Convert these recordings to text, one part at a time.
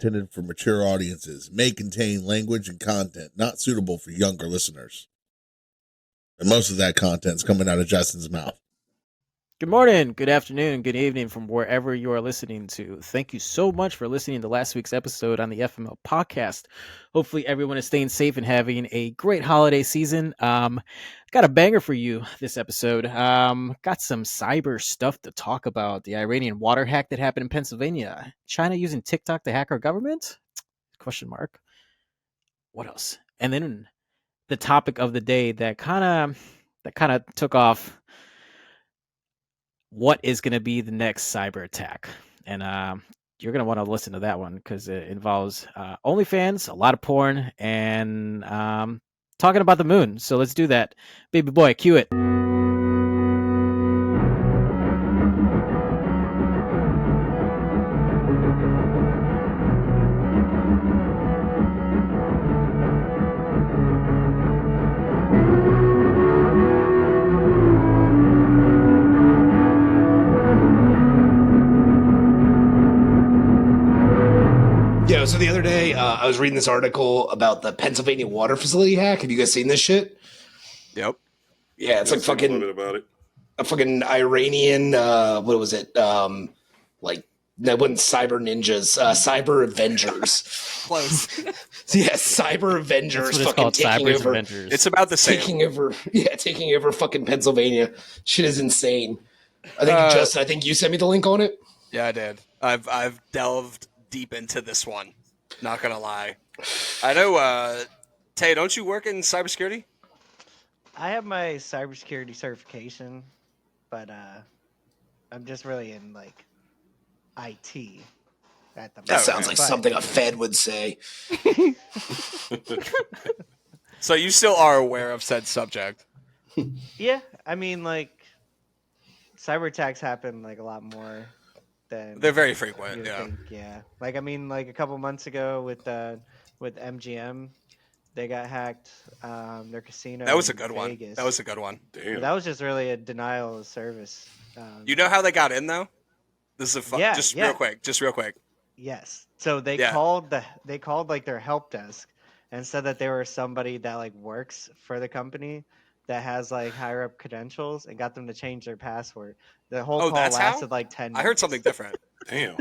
intended for mature audiences, may contain language and content not suitable for younger listeners. And most of that content's coming out of Justin's mouth. Good morning, good afternoon, good evening from wherever you are listening to. Thank you so much for listening to last week's episode on the FML podcast. Hopefully everyone is staying safe and having a great holiday season. Got a banger for you this episode. Got some cyber stuff to talk about. The Iranian water hack that happened in Pennsylvania. China using TikTok to hack our government? Question mark. What else? And then the topic of the day that kind of took off. What is going to be the next cyber attack? And you're going to want to listen to that one because it involves OnlyFans, a lot of porn, and talking about the moon. So let's do that. Baby boy, cue it. So the other day, I was reading this article about the Pennsylvania water facility hack. Have you guys seen this shit? Yep. Yeah, it's like fucking a little bit about it. A fucking Iranian. What was it? Like that wasn't Cyber Ninjas. Cyber Avengers. Close. Yeah, Cyber Avengers. That's what it's fucking called, taking Cyber over. Avengers. It's about the same. Taking over fucking Pennsylvania. Shit is insane. I think Justin. I think you sent me the link on it. Yeah, I did. I've delved deep into this one. Not gonna lie. I know, Tay, don't you work in cybersecurity? I have my cybersecurity certification, but I'm just really in like IT at the moment. That sounds like something a Fed would say. So you still are aware of said subject? Yeah, I mean, like cyber attacks happen like a lot more. They're very frequent, yeah. Yeah. Like, I mean, like a couple months ago with MGM, they got hacked, their casino. That was a good Vegas. one. That was a good one. Damn. But that was just really a denial of service. You know how they got in, though? This is real quick. Yes. So they called like their help desk and said that they were somebody that like works for the company that has like higher up credentials and got them to change their password. The whole call lasted like 10 minutes. I heard something different. Damn.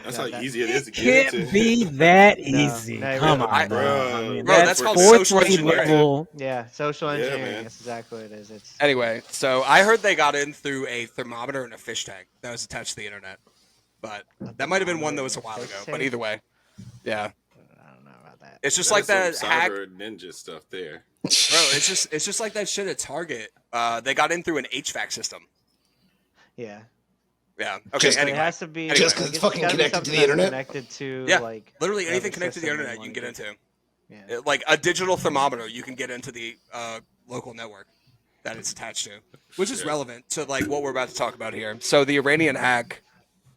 That's how easy it is to get Can't into. be that easy. No, Come really. on, Bro, I mean, that's called fourth social grade engineering. level. Yeah, social engineering. man. That's exactly what it is. It's Anyway, so I heard they got in through a thermometer and a fish tank that was attached to the internet. But that might have been one that was a while ago. But either way, yeah. I don't know about that. It's just like that hack. Cyber ninja stuff there. Bro, it's just like that shit at Target. They got in through an HVAC system. Yeah. Yeah. Okay. Just- Anyway, It has to be Just 'cause it's fucking gotta be connected to something the that's internet? Connected to yeah, like literally anything whatever connected to the system internet you can want get to into. Yeah. Like a digital thermometer, you can get into the local network that it's attached to, which is relevant to like what we're about to talk about here. So the Iranian hack,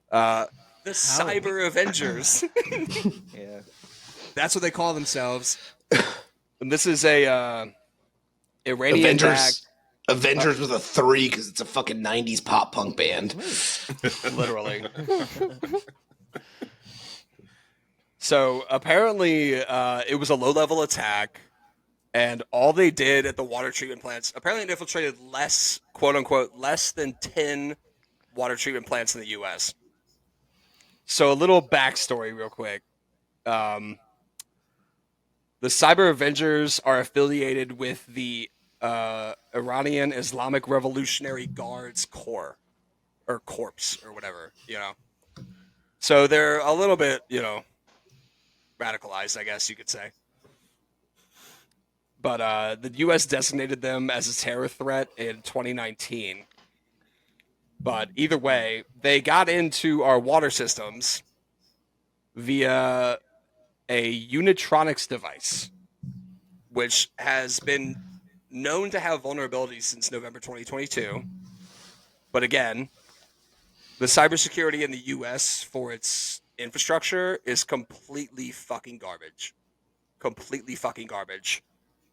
the Cyber Avengers. Yeah. That's what they call themselves. And this is a Iranian hack. Avengers with a 3 because it's a fucking 90s pop punk band. Literally. So apparently it was a low-level attack, and all they did at the water treatment plants, apparently it infiltrated less, quote-unquote, less than 10 water treatment plants in the U.S. So a little backstory real quick. The Cyber Avengers are affiliated with the Iranian Islamic Revolutionary Guards Corps, or Corps, or whatever, So they're a little bit, radicalized, I guess you could say. But the U.S. designated them as a terror threat in 2019. But either way, they got into our water systems via a Unitronics device, which has been known to have vulnerabilities since November 2022. But again, the cybersecurity in the U.S. for its infrastructure is completely fucking garbage. Completely fucking garbage.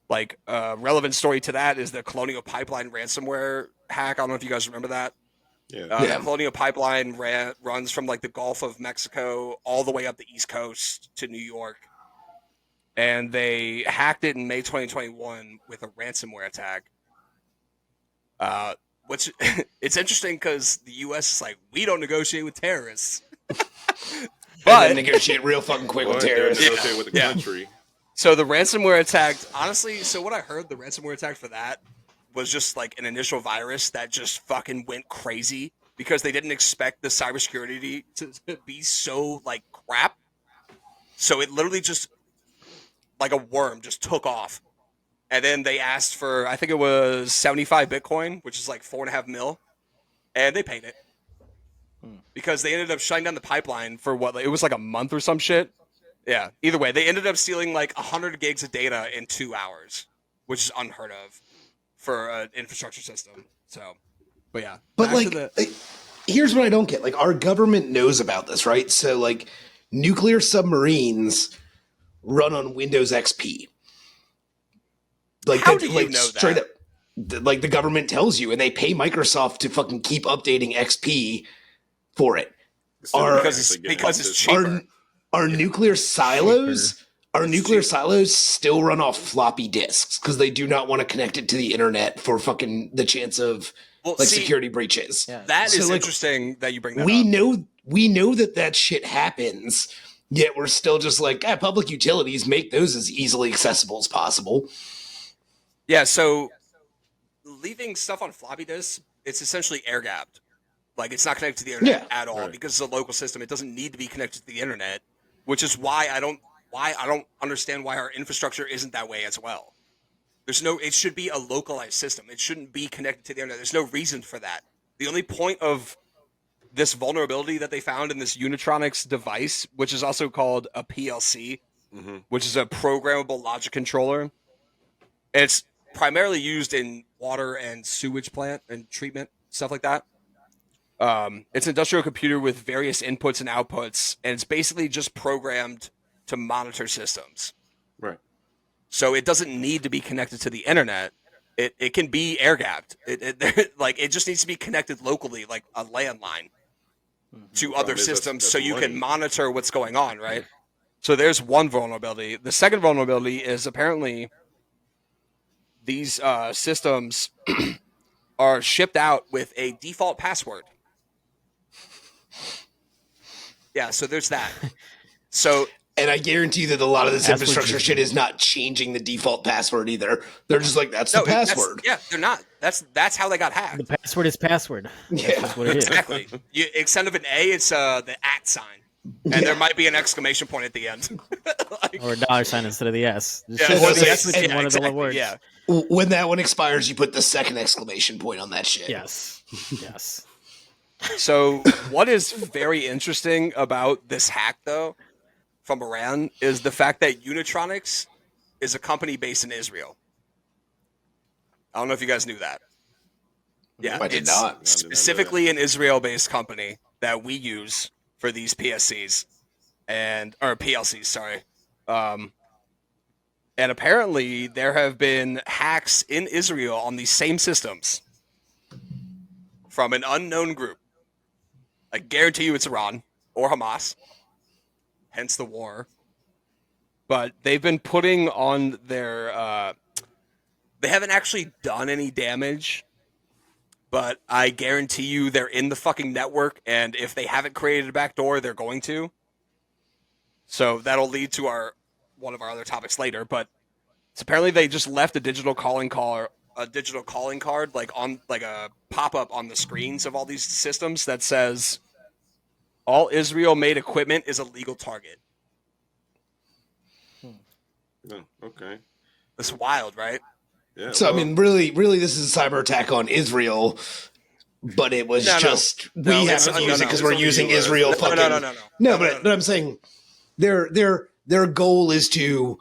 Like, relevant story to that is the Colonial Pipeline ransomware hack. I don't know if you guys remember that. The Colonial Pipeline runs from like the Gulf of Mexico all the way up the East Coast to New York. And they hacked it in May 2021 with a ransomware attack. Which it's interesting because the U.S. is like, we don't negotiate with terrorists. But they negotiate real fucking quick with terrorists. Negotiate with the country. So the ransomware attack, honestly, so what I heard, the ransomware attack for that was just like an initial virus that just fucking went crazy because they didn't expect the cybersecurity to be so like crap. So it literally just like a worm just took off. And then they asked for, I think it was 75 Bitcoin, which is like 4.5 mil. And they paid it. Because they ended up shutting down the pipeline for what? It was like a month or some shit. Yeah. Either way, they ended up stealing like 100 gigs of data in 2 hours, which is unheard of for an infrastructure system. So, but yeah. But like, here's what I don't get. Like, our government knows about this, right? So, like, nuclear submarines run on Windows XP. Like, how do you know straight that? Up, like, the government tells you, and they pay Microsoft to fucking keep updating XP for it. Because it's cheaper. Our nuclear silos still run off floppy disks because they do not want to connect it to the internet for fucking the chance of security breaches. Yeah. That is interesting that you bring that up. We know that shit happens, yet we're still just like, public utilities, make those as easily accessible as possible. Yeah, so leaving stuff on floppy disks, it's essentially air-gapped. Like, it's not connected to the internet at all because it's a local system. It doesn't need to be connected to the internet, which is why I don't understand why our infrastructure isn't that way as well. It should be a localized system. It shouldn't be connected to the internet. There's no reason for that. The only point of this vulnerability that they found in this Unitronics device, which is also called a PLC, which is a programmable logic controller. It's primarily used in water and sewage plant and treatment, stuff like that. It's an industrial computer with various inputs and outputs, and it's basically just programmed to monitor systems. Right. So it doesn't need to be connected to the internet. It can be air-gapped. It just needs to be connected locally, like a landline, to other systems so you can monitor what's going on, right? So there's one vulnerability. The second vulnerability is apparently these systems are shipped out with a default password. Yeah, so there's that. And I guarantee that a lot of this infrastructure shit is not changing the default password either. They're just like, that's the password. They're not. That's how they got hacked. The password is password. That's what it is. Exactly. Instead of an A, it's the @ sign. And there might be an exclamation point at the end. Or a dollar sign instead of the S. Or the S is one of the words. Yeah. When that one expires, you put the second exclamation point on that shit. Yes. So what is very interesting about this hack, though, from Iran, is the fact that Unitronics is a company based in Israel. I don't know if you guys knew that. Yeah, I did not. Specifically an Israel-based company that we use for these PLCs, sorry. And apparently there have been hacks in Israel on these same systems from an unknown group. I guarantee you it's Iran or Hamas, hence the war. But they've been putting on their... they haven't actually done any damage, but I guarantee you they're in the fucking network, and if they haven't created a backdoor, they're going to. So that'll lead to one of our other topics later, but apparently they just left a digital calling card, like on like a pop-up on the screens of all these systems that says all Israel-made equipment is a legal target. Oh, okay. That's wild, right? Yeah. So, I mean, really, this is a cyber attack on Israel, but it was we have to use it because we're using Israel fucking... No, but I'm saying their goal is to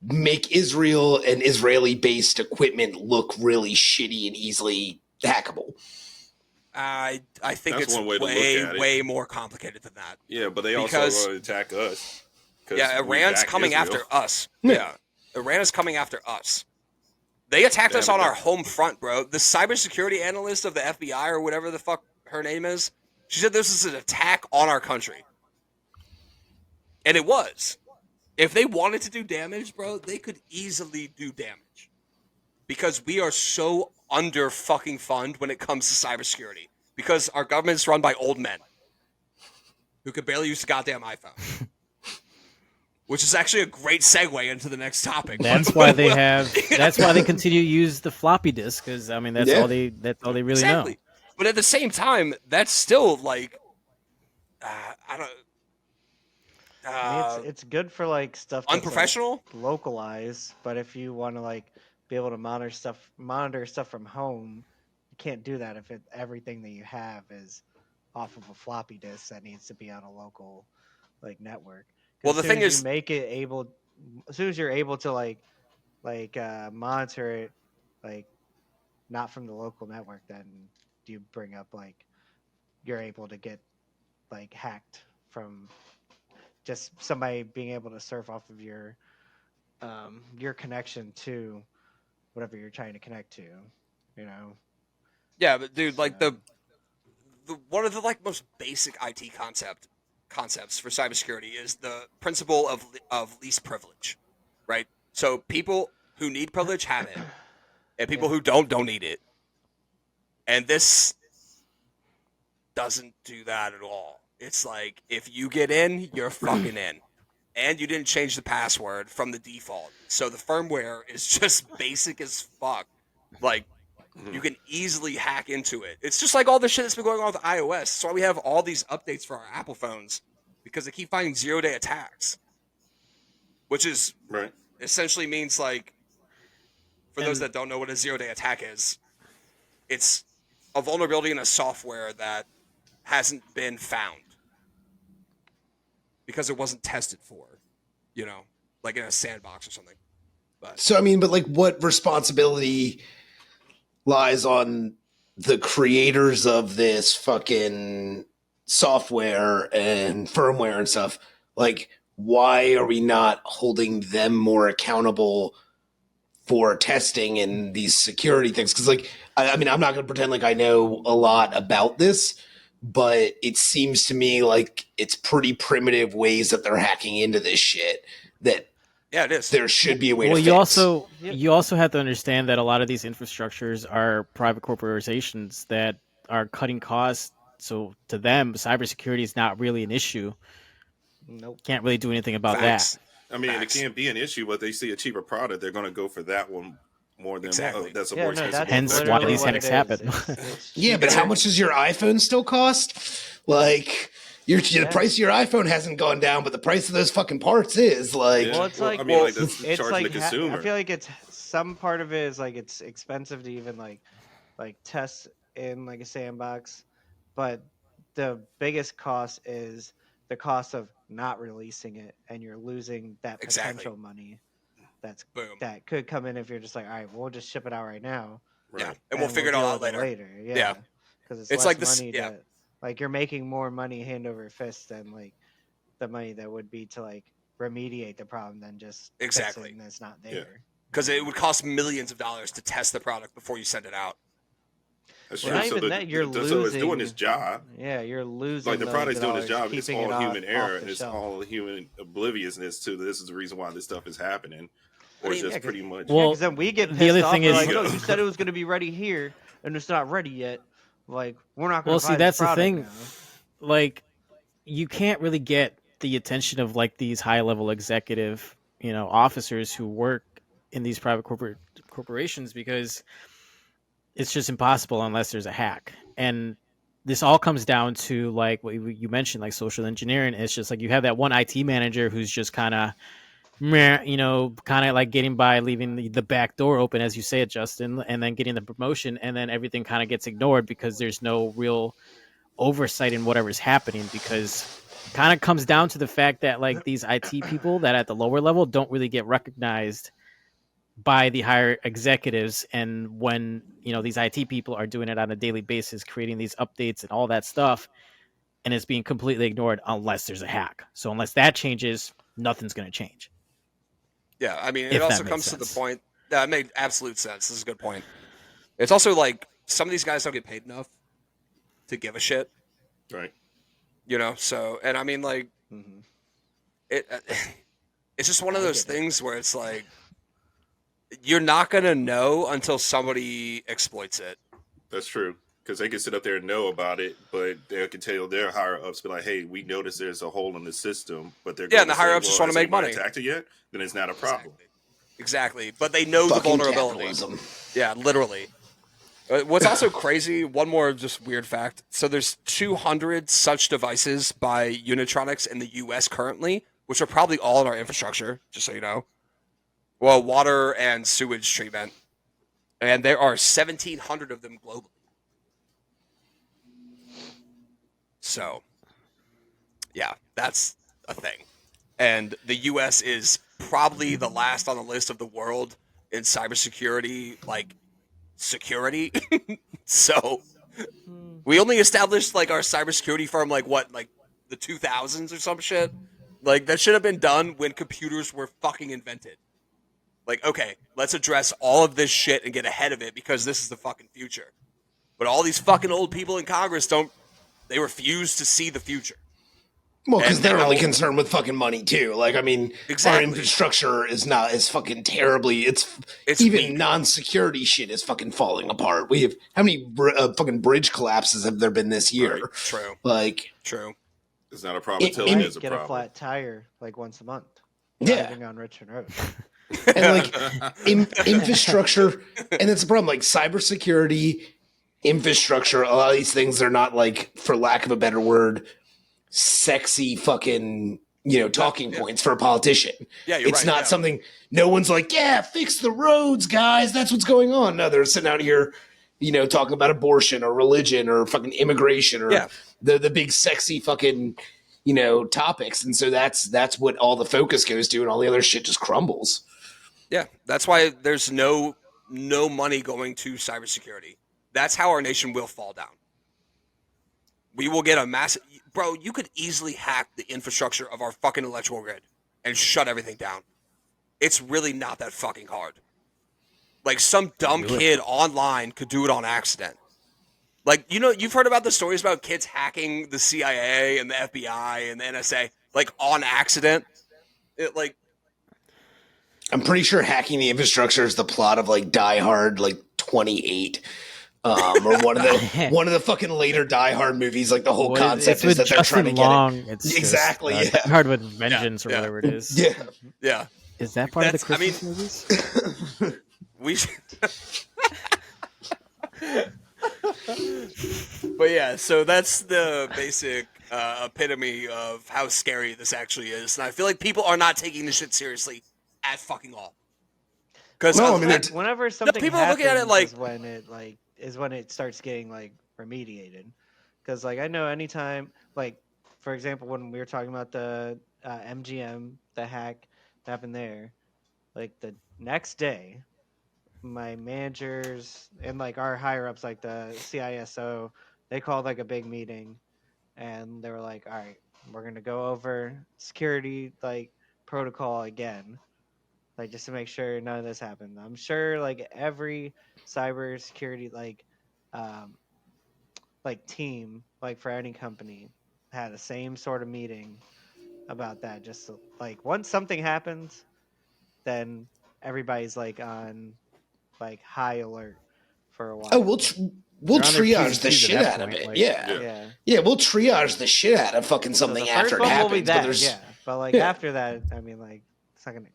make Israel and Israeli-based equipment look really shitty and easily hackable. I think it's way more complicated than that. Yeah, but they also want to attack us. Yeah, Iran's coming after us. Yeah, Iran is coming after us. They attacked us on our home front, bro. The cybersecurity analyst of the FBI or whatever the fuck her name is, she said this is an attack on our country. And it was. If they wanted to do damage, bro, they could easily do damage. Because we are so under fucking fund when it comes to cybersecurity. Because our government's run by old men who could barely use a goddamn iPhone. Which is actually a great segue into the next topic. That's why they have. That's why they continue to use the floppy disk, because I mean that's all they really know. But at the same time, that's still like, I don't. I mean, it's good for like stuff that's, unprofessional, like, localized. But if you want to like be able to monitor stuff from home, you can't do that if everything that you have is off of a floppy disk that needs to be on a local like network. Well, the thing is, make it able as soon as you're able to like monitor it, like not from the local network, then you bring up like you're able to get like hacked from just somebody being able to surf off of your connection to whatever you're trying to connect to, you know. Yeah, but dude, like the one of the like most basic IT concepts for cybersecurity is the principle of least privilege, right? So people who need privilege have it, and people who don't need it. And this doesn't do that at all. It's like, if you get in, you're fucking in. And you didn't change the password from the default. So the firmware is just basic as fuck. Like, you can easily hack into it. It's just like all the shit that's been going on with iOS. That's why we have all these updates for our Apple phones, because they keep finding 0-day attacks. Which is essentially means, like, for those that don't know what a 0-day attack is, it's a vulnerability in a software that hasn't been found because it wasn't tested for, you know, like in a sandbox or something. But so I mean, but like, what responsibility lies on the creators of this fucking software and firmware and stuff? Like, why are we not holding them more accountable for testing and these security things? Because, like, I mean, I'm not going to pretend like I know a lot about this, but it seems to me like it's pretty primitive ways that they're hacking into this shit that it is. There should be a way to fix. You also have to understand that a lot of these infrastructures are private corporations that are cutting costs. So to them, cybersecurity is not really an issue. Nope. Can't really do anything about that. I mean, it can't be an issue, but they see a cheaper product, they're going to go for that one more than that's a more expensive. Hence why these hacks happen. Yeah, but how much does your iPhone still cost? Like, the price of your iPhone hasn't gone down, but the price of those fucking parts is like. Well, it's like, I mean, like that's charging the consumer. I feel like it's some part of it is like it's expensive to even like test in like a sandbox, but the biggest cost is the cost of not releasing it, and you're losing that potential money that could come in if you're just like, all right, we'll just ship it out right now. Yeah, and we'll figure it all out later. Yeah, because it's like this. Yeah. Like, you're making more money hand over fist than like the money that would be to like remediate the problem than just fix it and it's not there. Because it would cost millions of dollars to test the product before you send it out. That's true. You're losing. So it's doing its job. Yeah, you're losing. Like, the product's doing its job. It's all human error, and it's all human obliviousness to this is the reason why this stuff is happening. Or just pretty much. Well, because then we get pissed the other thing is, like, no, you said it was going to be ready here, and it's not ready yet. Like, we're not going to buy that's the thing. Now. Like, you can't really get the attention of like these high level executive, officers who work in these private corporations, because it's just impossible unless there's a hack. And this all comes down to like what you mentioned, like social engineering. It's just like you have that one IT manager who's just kind of like getting by, leaving the back door open, as you say it, Justin, and then getting the promotion, and then everything kind of gets ignored because there's no real oversight in whatever's happening, because it kind of comes down to the fact that like these IT people that at the lower level don't really get recognized by the higher executives, and when these IT people are doing it on a daily basis, creating these updates and all that stuff, and it's being completely ignored unless there's a hack. So unless that changes, nothing's going to change. Yeah, I mean, it also comes to the point That made absolute sense. This is a good point. It's also like some of these guys don't get paid enough to give a shit. Right. You know, so, and I mean, like, it's just one of those things where it's like, you're not going to know until somebody exploits it. That's true. Because they can sit up there and know about it, but they can tell their higher ups, be like, hey, we noticed there's a hole in the system, but they're and the higher ups just want to make money. Attacked it yet? Then it's not a problem. Exactly. But they know Fucking the vulnerability. Capitalism. Yeah, literally. What's also crazy, one more just weird fact. So there's 200 such devices by Unitronics in the U.S. currently, which are probably all in our infrastructure, just so you know. Well, water and sewage treatment. And there are 1,700 of them globally. So, yeah, that's a thing. And the U.S. is probably the last on the list of the world in cybersecurity, like, security. So, we only established, like, our cybersecurity firm, like, what, like, the 2000s or some shit? Like, that should have been done when computers were fucking invented. Like, okay, let's address all of this shit and get ahead of it because this is the fucking future. But all these fucking old people in Congress they refuse to see the future. Well, because they're only concerned with fucking money too. Like, I mean, our infrastructure is fucking terribly. It's even weak. Non-security shit is fucking falling apart. We have how many fucking bridge collapses have there been this year? Right. True. Like, true. It's not a problem until it is a problem. Get a flat tire like once a month. Yeah. Driving on Richmond Road. And like infrastructure, and it's a problem. Like cybersecurity, infrastructure. A lot of these things are not, like, for lack of a better word, sexy fucking, talking points for a politician. Yeah, it's not something. No one's like, yeah, fix the roads, guys. That's what's going on. No, they're sitting out here, talking about abortion or religion or fucking immigration or the big sexy fucking, topics. And so that's what all the focus goes to, and all the other shit just crumbles. Yeah, that's why there's no money going to cybersecurity. That's how our nation will fall down. We will get a massive... Bro, you could easily hack the infrastructure of our fucking electrical grid and shut everything down. It's really not that fucking hard. Like, some dumb kid online could do it on accident. Like, you've heard about the stories about kids hacking the CIA and the FBI and the NSA, like, on accident? I'm pretty sure hacking the infrastructure is the plot of, like, Die Hard, like, 28. Or one of the fucking later Die Hard movies. Like, the whole concept is that they're trying to get it. It's exactly. Just, Die Hard with Vengeance or whatever it is. Yeah. Is that part of the Christmas movies? We. But yeah, so that's the basic epitome of how scary this actually is, and I feel like people are not taking this shit seriously at fucking all. Because whenever something people happens, are looking at it like is when it starts getting, like, remediated. Because, like, I know anytime, like, for example, when we were talking about the MGM, the hack that happened there, like, the next day, my managers and, like, our higher ups, like the CISO, they called, like, a big meeting, and they were like, all right, we're gonna go over security, like, protocol again, like, just to make sure none of this happened. I'm sure, like, every cybersecurity, like team, like, for any company had the same sort of meeting about that. Just so, like, once something happens, then everybody's, like, on, like, high alert for a while. Oh, we'll triage the shit out of it. Like, yeah, we'll triage the shit out of fucking something after it happens. But like after that, I mean, like, it's not gonna.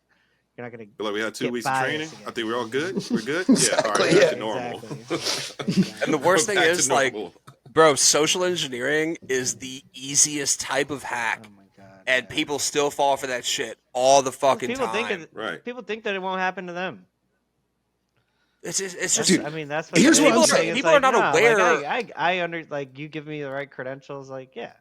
You're not gonna. Like, we had 2 weeks of training. I think we're all good. We're good. Exactly, back to normal. Exactly. And the worst thing is, like, bro, social engineering is the easiest type of hack. Oh my god! And people still fall for that shit all the fucking time. People think that it won't happen to them. It's just. Dude, I mean, that's what here's what I'm saying. People are not aware. Like, I like, you give me the right credentials. Like, yeah.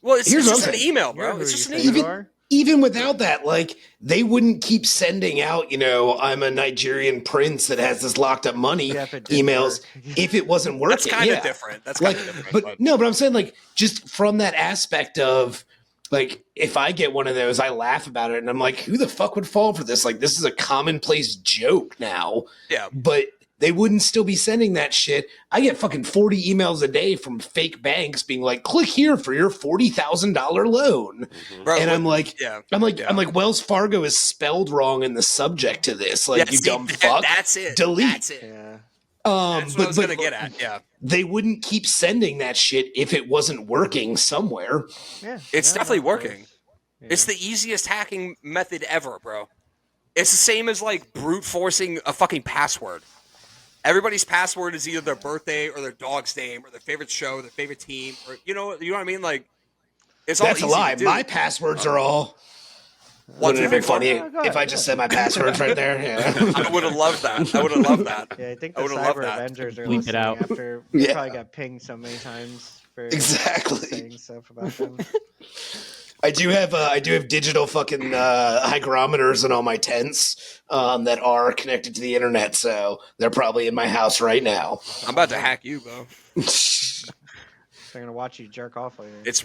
Well, it's just an email, bro. It's just an email. Even without that, like, they wouldn't keep sending out, I'm a Nigerian prince that has this locked up money emails if it wasn't working. That's kind of different. That's kind of different. But I'm saying, like, just from that aspect of, like, if I get one of those, I laugh about it, and I'm like, who the fuck would fall for this? Like, this is a commonplace joke now. Yeah. But they wouldn't still be sending that shit. I get fucking 40 emails a day from fake banks being like, click here for your $40,000 loan. Mm-hmm. Bro, and I'm like, Wells Fargo is spelled wrong in the subject to this. Like, dumb fuck. That's it. Delete. That's it. Yeah. That's what I was going to get at. Yeah. They wouldn't keep sending that shit if it wasn't working somewhere. Yeah. It's definitely working. Yeah. It's the easiest hacking method ever, bro. It's the same as like brute forcing a fucking password. Everybody's password is either their birthday or their dog's name or their favorite show, their favorite team, or you know what I mean? Like, it's all. That's a lie. My passwords are all. Wouldn't it be funny if I just said my passwords right there? Yeah. I would have loved that. I would have loved that. Yeah, I think the Cyber Avengers are listening after we probably got pinged so many times for saying stuff about them. I do have digital fucking hygrometers in all my tents that are connected to the internet, so they're probably in my house right now. I'm about to hack you, bro. They're gonna watch you jerk off later. It's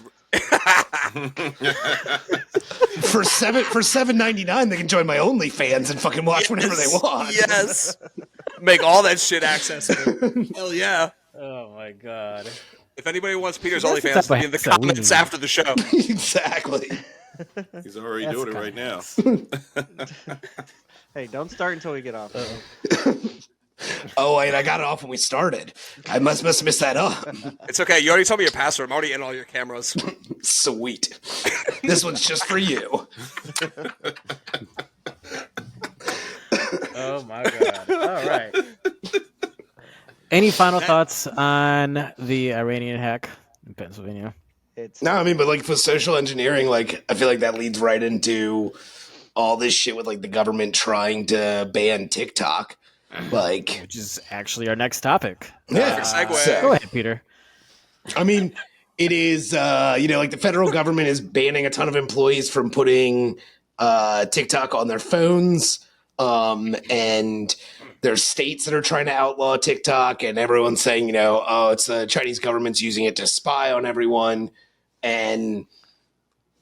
for $7.99 they can join my OnlyFans and fucking watch whenever they want. Yes, make all that shit accessible. Hell yeah! Oh my god! If anybody wants Peter's OnlyFans, be in the comments after the show. Exactly. He's already doing it right now. Hey, don't start until we get off. Oh, wait, I got it off when we started. I must have messed that up. It's okay. You already told me your password. I'm already in all your cameras. Sweet. This one's just for you. Oh, my God. All right. Any final thoughts on the Iranian hack in Pennsylvania? But like for social engineering, like I feel like that leads right into all this shit with like the government trying to ban TikTok. Like, which is actually our next topic. Yeah. Go ahead, Peter. I mean, it is, like the federal government is banning a ton of employees from putting TikTok on their phones. And there's states that are trying to outlaw TikTok, and everyone's saying, it's the Chinese government's using it to spy on everyone. And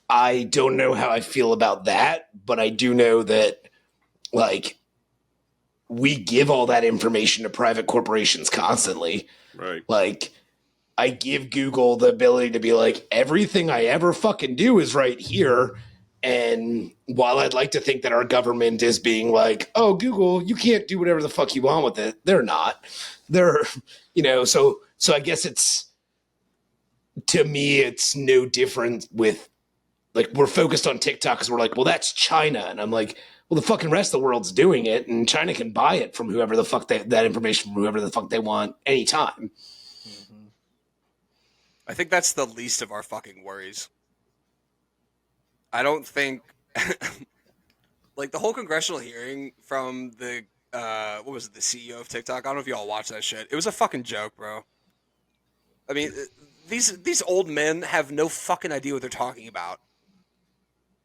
I don't know how I feel about that, but I do know that, like, we give all that information to private corporations constantly. Right. Like, I give Google the ability to be like, everything I ever fucking do is right here. And while I'd like to think that our government is being like, oh, Google, you can't do whatever the fuck you want with it. They're not. They're, so I guess to me, it's no different with, like, we're focused on TikTok because we're like, well, that's China. And I'm like, well, the fucking rest of the world's doing it, and China can buy it from whoever the fuck that information from whoever the fuck they want anytime. Mm-hmm. I think that's the least of our fucking worries. I don't think, like the whole congressional hearing from the the CEO of TikTok. I don't know if y'all watched that shit. It was a fucking joke, bro. I mean, these old men have no fucking idea what they're talking about.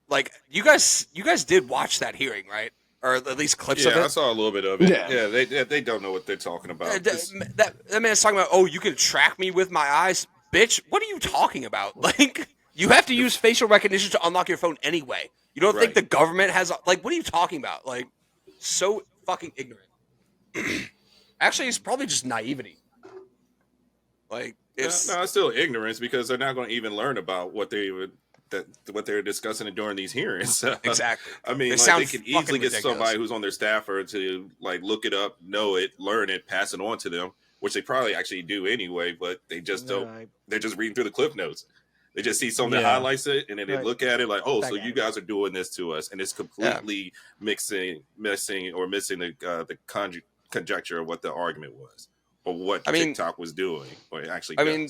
Like, you guys did watch that hearing, right? Or at least clips of it? Yeah, I saw a little bit of it. Yeah, they don't know what they're talking about. That man's talking about, oh, you can track me with my eyes. Bitch, what are you talking about? Like, you have to use facial recognition to unlock your phone anyway. You don't think the government has... Like, what are you talking about? Like, so fucking ignorant. Actually, it's probably just naivety. Like, it's... No, it's still ignorance because they're not going to even learn about what they're discussing during these hearings. Exactly. I mean, they can easily get somebody who's on their staffer to like look it up, know it, learn it, pass it on to them, which they probably actually do anyway, but they just don't. They're just reading through the cliff notes. They just see something that highlights it, and then they look at it like, oh, so you guys are doing this to us, and it's completely missing the conjecture of what the argument was or what TikTok was doing, or it actually. I mean,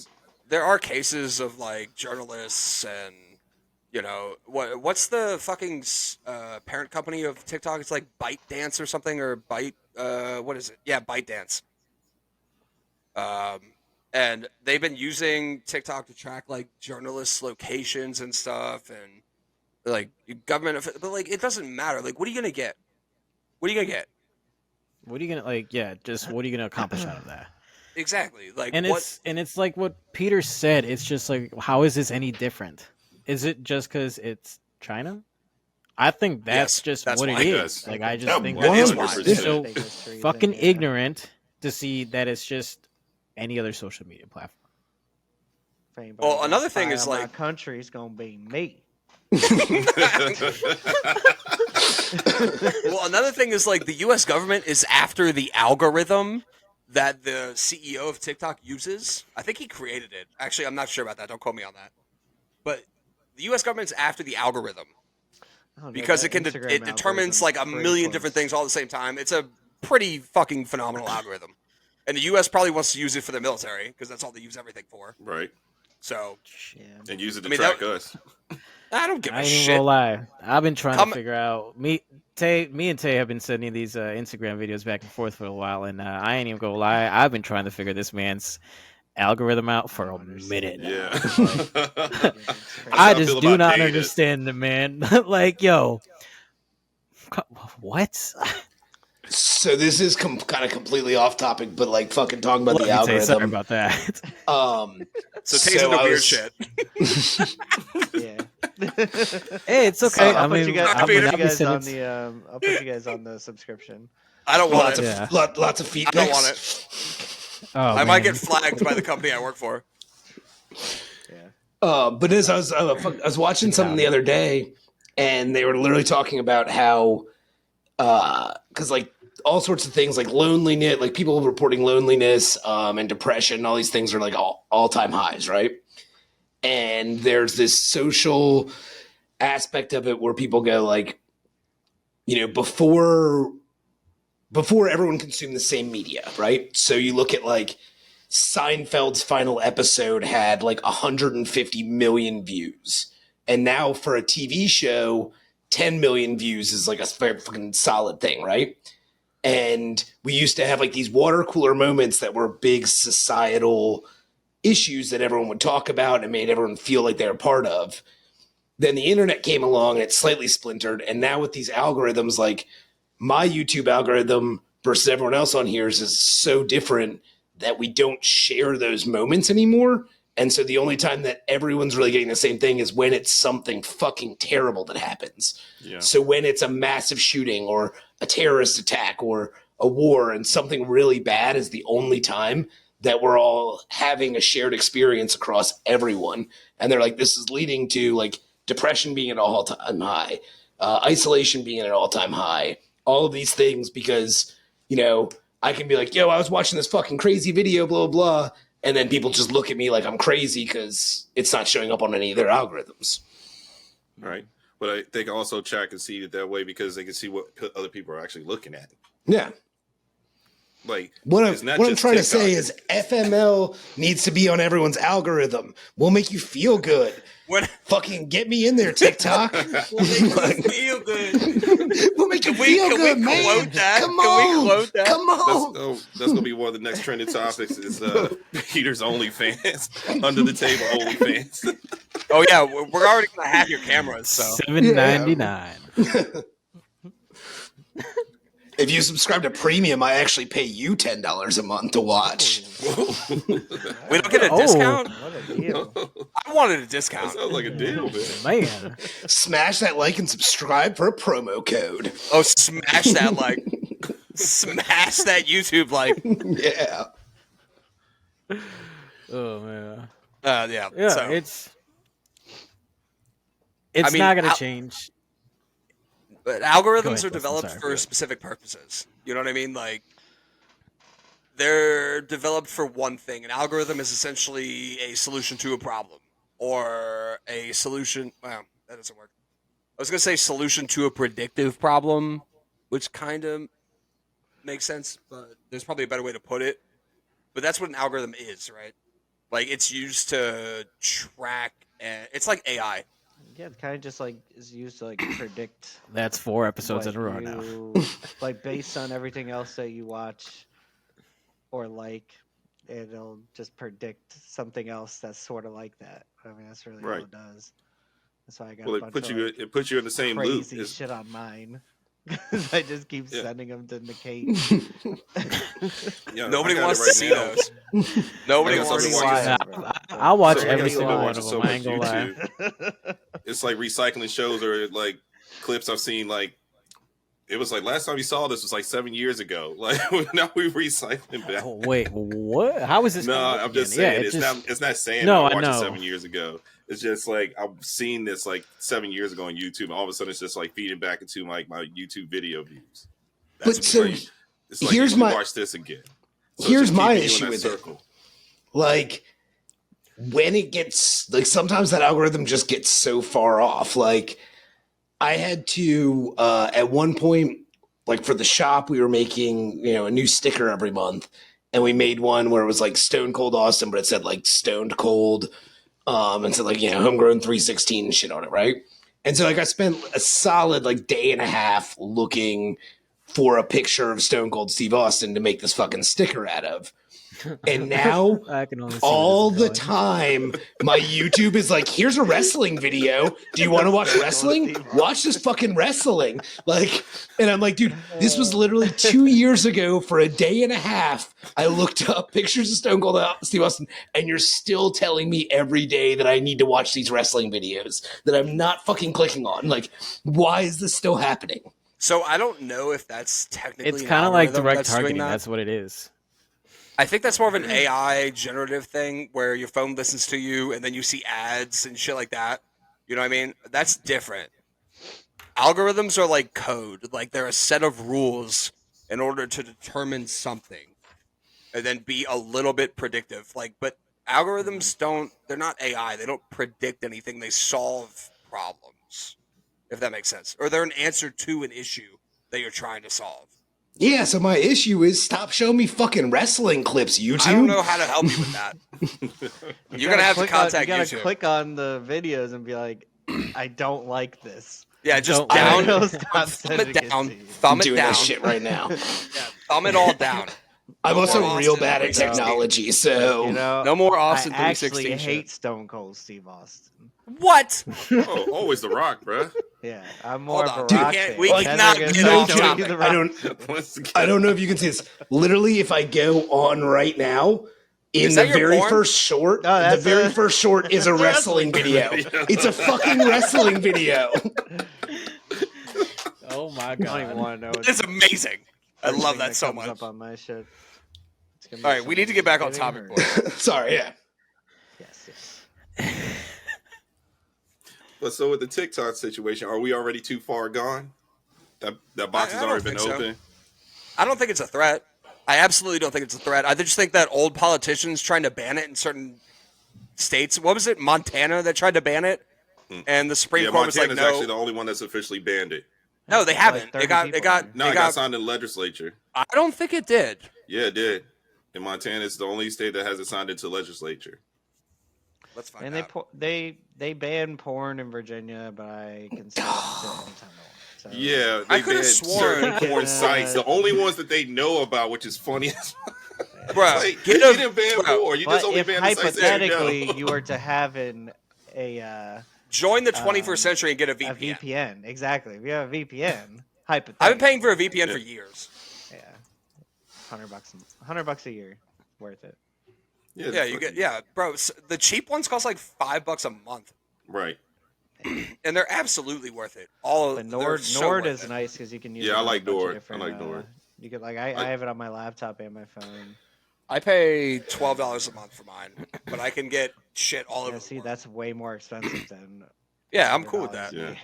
there are cases of like journalists and. What's the fucking parent company of TikTok? It's like ByteDance or something, or what is it? Yeah, ByteDance. And they've been using TikTok to track like journalists' locations and stuff, and like government. But like, it doesn't matter. Like, what are you gonna get? What are you gonna get? What are you gonna like? Yeah, just what are you gonna accomplish out of that? Exactly. Like, it's like what Peter said. It's just like, how is this any different? Is it just because it's China? I think that's that's what it is. Like, I just think that is why. why. They're so fucking ignorant to see that it's just any other social media platform. Well, another thing is like, my country's gonna be me. Well, another thing is like the U.S. government is after the algorithm that the CEO of TikTok uses. I think he created it. Actually, I'm not sure about that. Don't quote me on that. But the U.S. government's after the algorithm because it determines like a million different things all at the same time. It's a pretty fucking phenomenal algorithm, and the U.S. probably wants to use it for the military because that's all they use everything for. Right. So, and use it to track us. I don't give a shit. I ain't shit. even gonna lie. I've been trying to figure out. Me and Tay have been sending these Instagram videos back and forth for a while, and I ain't even gonna lie. I've been trying to figure this man's algorithm out for a minute now. Yeah. I just do not understand the man. Like, yo, what? So this is kind of completely off topic, but like fucking talking about the algorithm. Sorry about that. So Tay's into weird shit. Yeah. Hey, it's okay. I'll put you guys on the subscription. I don't want it. Lots of feet. I don't want it. I might get flagged by the company I work for. Yeah. But as I was watching something the other day, and they were literally talking about how, because like all sorts of things like loneliness, like people reporting loneliness and depression, all these things are like all-time highs, right? And there's this social aspect of it where people go like, you know, before everyone consumed the same media, right? So you look at like Seinfeld's final episode had like 150 million views. And now for a TV show, 10 million views is like a very fucking solid thing, right? And we used to have like these water cooler moments that were big societal issues that everyone would talk about and made everyone feel like they were part of. Then the internet came along and it slightly splintered. And now with these algorithms, like my YouTube algorithm versus everyone else on here is so different that we don't share those moments anymore. And so the only time that everyone's really getting the same thing is when it's something fucking terrible that happens. Yeah. So when it's a massive shooting or a terrorist attack or a war and something really bad is the only time that we're all having a shared experience across everyone. And they're like, this is leading to like depression being at an all-time high, isolation being at an all-time high, all of these things because, you know, I can be like, yo, I was watching this fucking crazy video, blah, blah, blah. And then people just look at me like I'm crazy because it's not showing up on any of their algorithms. Right. But they can also track and see it that way because they can see what other people are actually looking at. Yeah. Like what I'm trying to say is FML needs to be on everyone's algorithm. We'll make you feel good. Fucking get me in there, TikTok. We'll make you feel good. We'll make you feel good, man. Quote that? Come on. Come on. That's gonna be one of the next trending topics. Is Peter's OnlyFans, under the table OnlyFans. Oh yeah, we're already gonna have your cameras. So $7.99. If you subscribe to premium, I actually pay you $10 a month to watch. We don't get a discount? What a deal. I wanted a discount. That sounds like a deal, man. Smash that like and subscribe for a promo code. Oh, smash that like. Smash that YouTube like. Yeah. Oh, man. Yeah. Yeah, so. It's not going to change. But algorithms are developed for specific purposes. You know what I mean? Like, they're developed for one thing. An algorithm is essentially a solution to a problem. Or a solution... Well, that doesn't work. I was going to say solution to a predictive problem, which kind of makes sense, but there's probably a better way to put it. But that's what an algorithm is, right? Like, it's used to track... It's like AI. Yeah, it kind of just like is used to like predict. That's 4 episodes in a row now. Like based on everything else that you watch or like, it'll just predict something else that's sort of like that. I mean, that's really all it does. That's why I got. Well, it puts you in the same loop. Crazy shit on mine. because I just keep sending them to Kate. Nobody wants to see those. Nobody wants to see those. I'll watch every single one of them. I ain't gonna lie. It's like recycling shows or like clips I've seen. Like it was like last time you saw this was like 7 years ago. Like now we're recycling back. Oh, wait, what? How is this? No, I'm just saying it's not saying I watched it 7 years ago. It's just like I've seen this like 7 years ago on YouTube, and all of a sudden it's just like feeding back into like my YouTube video views. But so it's like here's my watch this again. So here's my issue with it. Like when it gets like sometimes that algorithm just gets so far off. Like I had to at one point, like for the shop, we were making a new sticker every month, and we made one where it was like Stone Cold Austin, but it said like Stoned Cold. And so like, homegrown 316 and shit on it, right? And so like I spent a solid like day and a half looking for a picture of Stone Cold Steve Austin to make this fucking sticker out of. And now all the time my YouTube is like, here's a wrestling video. Do you want to watch wrestling? Watch this fucking wrestling. Like, and I'm like, dude, this was literally 2 years ago for a day and a half. I looked up pictures of Stone Cold Steve Austin, and you're still telling me every day that I need to watch these wrestling videos that I'm not fucking clicking on. Like, why is this still happening? So I don't know if that's technically. It's kind of like direct targeting. That's what it is. I think that's more of an AI generative thing where your phone listens to you and then you see ads and shit like that. You know what I mean? That's different. Algorithms are like code. Like they're a set of rules in order to determine something and then be a little bit predictive. Like, but algorithms they're not AI. They don't predict anything. They solve problems, if that makes sense. Or they're an answer to an issue that you're trying to solve. Yeah, so my issue is stop showing me fucking wrestling clips, YouTube. I don't know how to help you with that. You're going to have to contact YouTube. You got to click on the videos and be like, I don't like this. Yeah, just thumb it down. I'm doing this shit right now. Yeah, thumb it all down. I'm also real bad at technology, so no more Austin 316 I actually shit. hate Stone Cold Steve Austin. What? Oh, always the Rock, bro. Yeah, I'm more of a Dude, Rock fan. we cannot get off topic. I don't know if you can see this. Literally, if I go on right now, in the very first short, the very first short is a wrestling video. It's a fucking wrestling video. Oh my god! I don't even want to know. It's amazing. I love that so much. Up on my shit. All right, we need to get back on topic, boys. Sorry, yeah. Yes. But so with the TikTok situation, are we already too far gone? That box has already been open? So. I don't think it's a threat. I absolutely don't think it's a threat. I just think that old politicians trying to ban it in certain states. What was it? Montana that tried to ban it? And the Supreme Court was like, no. Montana's actually the only one that's officially banned it. No, they haven't. It got signed in the legislature. I don't think it did. Yeah, it did. And Montana is the only state that hasn't signed it to legislature. Let's find and out. they banned porn in Virginia, but I consider it so. Yeah, they banned certain porn sites. The only ones that they know about, which is funny as bro, like, you didn't ban porn. You just only banned the sites that you know. Hypothetically, you were to have join the 21st century and get a VPN. A VPN, exactly. If you have a VPN, hypothetically. I've been paying for a VPN for years. Yeah, $100 a year, worth it. Yeah, you get bro. The cheap ones cost like $5 a month, right? And they're absolutely worth it. All Nord is nice because you can use. Yeah, I like Nord. You could I have it on my laptop and my phone. I pay $12 a month for mine, but I can get shit all over. See, that's way more expensive than. Yeah, I'm cool with that. Yeah.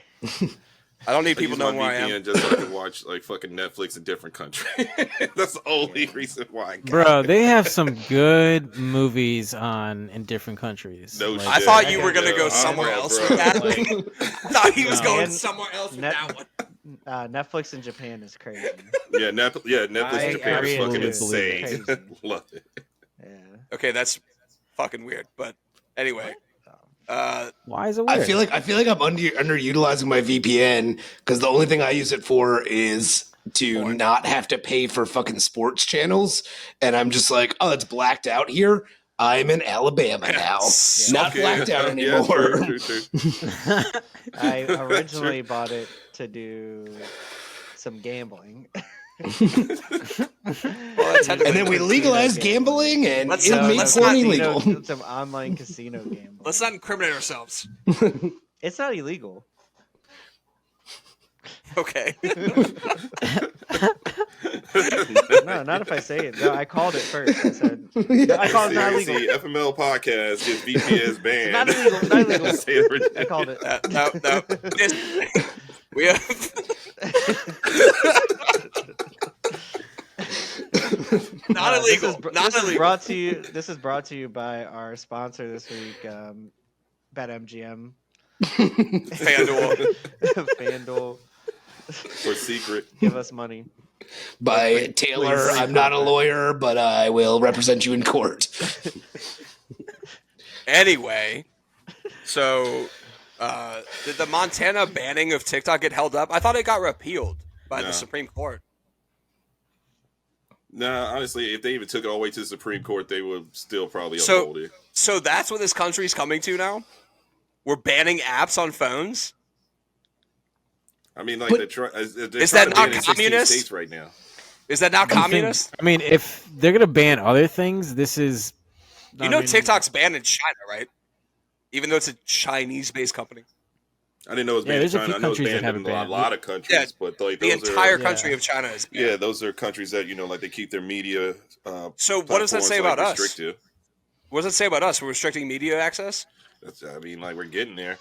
I don't need people knowing where I am. Just so I can watch like fucking Netflix in different countries. That's the only reason why. Bro, they have some good movies in different countries. No like, shit. I thought you were gonna go somewhere else with that. I thought he was going somewhere else with that one. Netflix in Japan is crazy. Yeah, Netflix in Japan is fucking insane. Love it. Yeah. Okay, that's fucking weird. But anyway. Why is it weird? I feel like I'm underutilizing my VPN because the only thing I use it for is to not have to pay for fucking sports channels, and I'm just like, oh, it's blacked out here. I'm in Alabama now, not blacked out anymore. True. I originally bought it to do some gambling. And then we legalize gambling, and it'll make porn illegal. Some online casino gambling. Let's not incriminate ourselves. It's not illegal. Okay. No, not if I say it. No, I called it first. I said I called it not illegal. FML podcast gets VPS banned. Not illegal. Not illegal. I called it. No. We have. Not illegal. This is brought to you by our sponsor this week, BetMGM. FanDuel. For secret. Give us money. By Taylor, I'm not a lawyer, but I will represent you in court. Anyway, so did the Montana banning of TikTok get held up? I thought it got repealed by the Supreme Court. Nah, honestly, if they even took it all the way to the Supreme Court, they would still probably uphold it. So that's what this country's coming to now? We're banning apps on phones? I mean, like, is that not communist? States right now. Is that not communist? I mean, if they're gonna ban other things, this is. TikTok's banned in China, right? Even though it's a Chinese-based company. I didn't know it was banned in China. I know it's banned in a lot of countries, but like the entire country of China is banned. Yeah, those are countries that like they keep their media. So what does that say about us? What does it say about us? We're restricting media access. I mean, like we're getting there.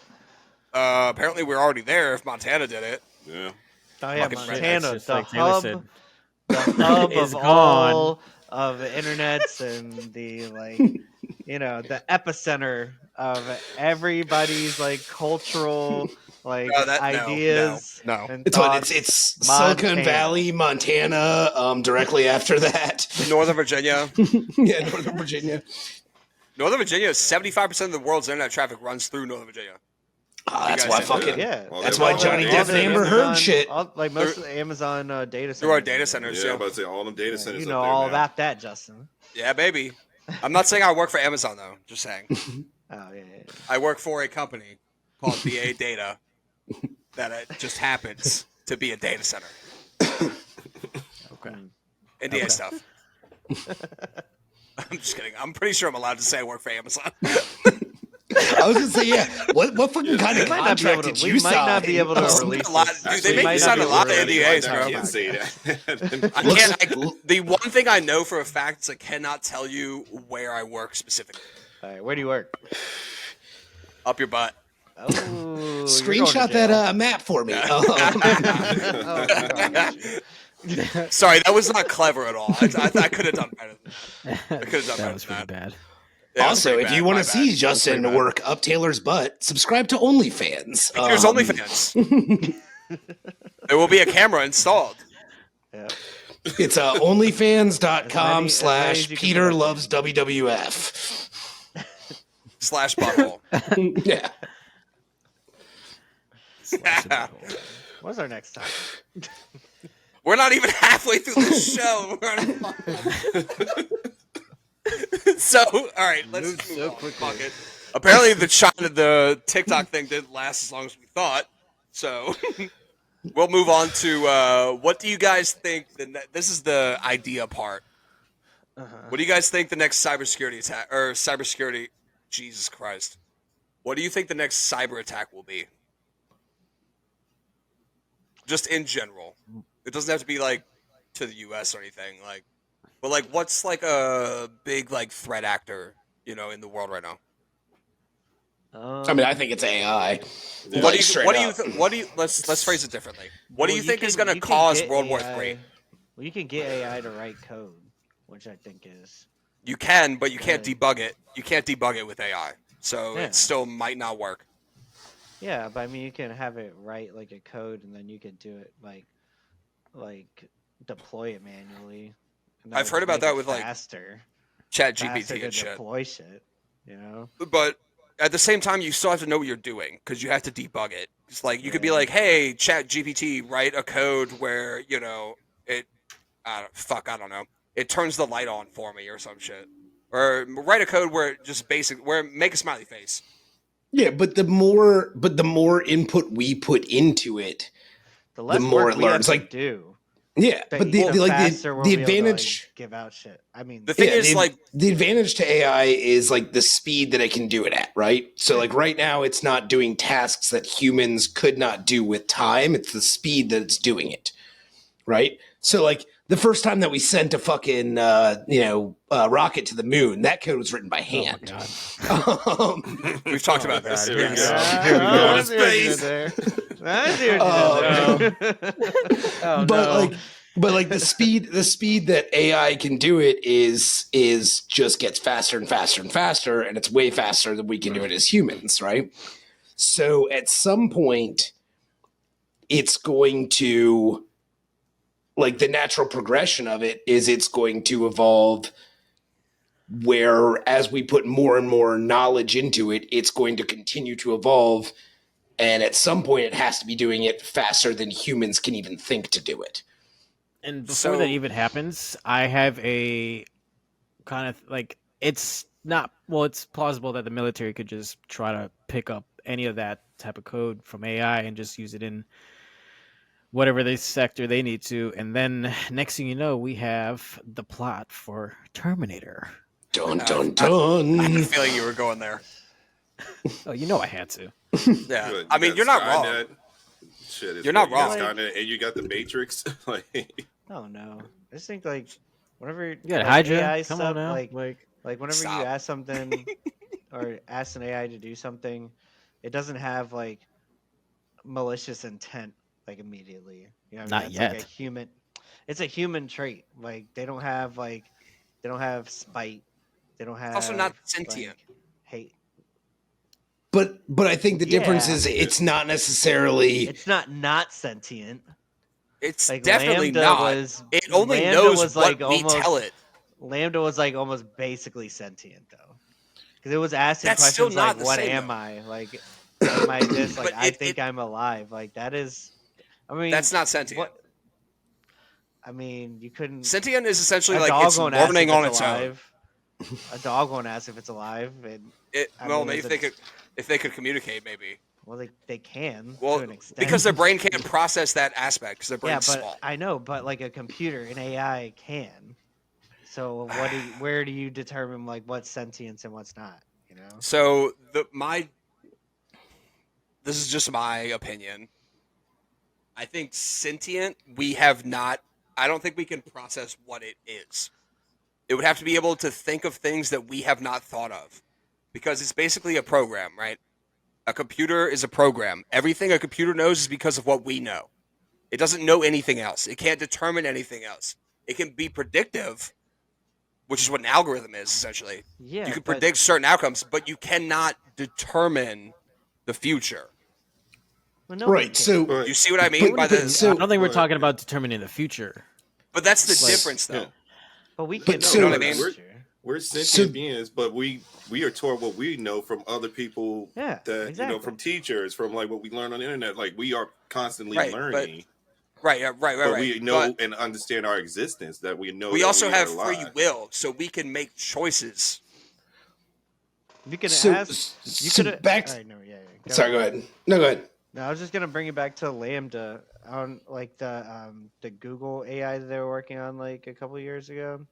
Apparently, we're already there. If Montana did it, yeah. Oh yeah, Montana, the hub of all of the internets and the the epicenter of everybody's cultural ideas. No. It's Silicon Valley, Montana. Directly after that, Northern Virginia. Yeah, Northern Virginia. Northern Virginia, 75% of the world's internet traffic runs through Northern Virginia. That's why Well, that's why Johnny Depp and Amber Heard shit. Most of the Amazon data centers. Through our data centers, yeah. I'm about to say all them data centers. You know all about that, Justin. Yeah, baby. I'm not saying I work for Amazon though. Just saying. Yeah. I work for a company called BA Data that just happens to be a data center. Okay. NDA stuff. I'm just kidding. I'm pretty sure I'm allowed to say I work for Amazon. I was gonna say, yeah. What fucking kind of contract did you sign? We might not be able to release this. They make me sign a lot of NDAs, bro. I can't say that. I can't. The one thing I know for a fact is I cannot tell you where I work specifically. All right, where do you work? Up your butt. Oh, screenshot that map for me. Sorry, that was not clever at all. I could have done better than that. That was pretty bad. Yeah, also, if you want to see Justin work up Taylor's butt, subscribe to OnlyFans. There's OnlyFans. There will be a camera installed. Yeah. It's onlyfans.com/Peter loves WWF. /butthole. Yeah. What's our next topic? We're not even halfway through the show. So, all right, let's move on. Fuck it. Apparently, the TikTok thing didn't last as long as we thought. So, we'll move on to what do you guys think? This is the idea part. What do you guys think the next cybersecurity attack or cybersecurity? Jesus Christ! What do you think the next cyber attack will be? Just in general, it doesn't have to be to the U.S. or anything but what's a big threat actor in the world right now? I mean, I think it's AI. Yeah. What do you let's phrase it differently. What do you think is going to cause World War III? Well, you can get AI to write code, which I think is. You can, but you can't debug it. You can't debug it with AI, so it still might not work. Yeah, but I mean, you can have it write a code, and then you can do it deploy it manually. I've heard about that with faster, ChatGPT and shit. Deploy shit, But at the same time, you still have to know what you're doing because you have to debug it. It's you could be hey, ChatGPT, write a code where it. I don't know. It turns the light on for me or some shit, or write a code where it just make a smiley face. Yeah, but the more input we put into it, the more it learns. Like do. Yeah, but the advantage give out shit. I mean, the thing is the advantage to AI is like the speed that it can do it at, right? So like right now it's not doing tasks that humans could not do with time. It's the speed that it's doing it, right? So like the first time that we sent a fucking rocket to the moon, that code was written by hand. Oh we've talked about this. Here we go. But the speed that AI can do it is just gets faster and faster and faster, and it's way faster than we can do it as humans, right? So at some point, it's going to, like, the natural progression of it is it's going to evolve where as we put more and more knowledge into it, it's going to continue to evolve. And at some point, it has to be doing it faster than humans can even think to do it. And before that even happens, I have a kind of like, it's plausible that the military could just try to pick up any of that type of code from AI and just use it in whatever sector they need to. And then next thing you know, we have the plot for Terminator. Dun, dun, dun. I had a feeling you were going there. Oh, you know I had to. Yeah, I mean, you're not wrong. Shit, you're not wrong. Skynet, and you got the Matrix. Oh no, I just think like whenever you got Hydra, AI come stuff, on now. like whenever you ask something or ask an AI to do something, it doesn't have like malicious intent like immediately. You know, not yet. Like a human. It's a human trait. Like they don't have spite. They don't have. It's also not sentient. Like, hate. But I think the difference is it's not necessarily. It's not sentient. It's like definitely Lambda not. It only Lambda knows was what like we tell it. Lambda was like almost basically sentient though, because it was asking That's questions still not like, "What same, am though. I? Like, am I this? Like, I think I'm alive." Like that is. I mean, that's not sentient. What? I mean, you couldn't. Sentient is essentially like it's learning on its own. A dog won't ask if it's alive. Maybe if they could communicate, maybe. Well, they can. Well, to an extent. because their brain can't process that aspect because their brain's small. I know, but like a computer, an AI can. So where do you determine like what's sentience and what's not? You know. So this is just my opinion. I think sentient, I don't think we can process what it is. It would have to be able to think of things that we have not thought of. Because it's basically a program, right? A computer is a program. Everything a computer knows is because of what we know. It doesn't know anything else. It can't determine anything else. It can be predictive, which is what an algorithm is, essentially. Yeah, you can predict certain outcomes, but you cannot determine the future. Well, right, so... You see what I mean by this? I don't think we're talking about determining the future. But that's the difference, though. Yeah. But we can you know what I mean? We're sentient beings, but we are taught what we know from other people. Yeah, exactly. From teachers, from like what we learn on the internet. Like we are constantly learning. But we know and understand our existence. That we know. We also have free will, so we can make choices. You can ask. You could back. Right, no, Sorry, go ahead. No, go ahead. No, I was just gonna bring it back to Lambda on like the Google AI that they were working on like a couple years ago.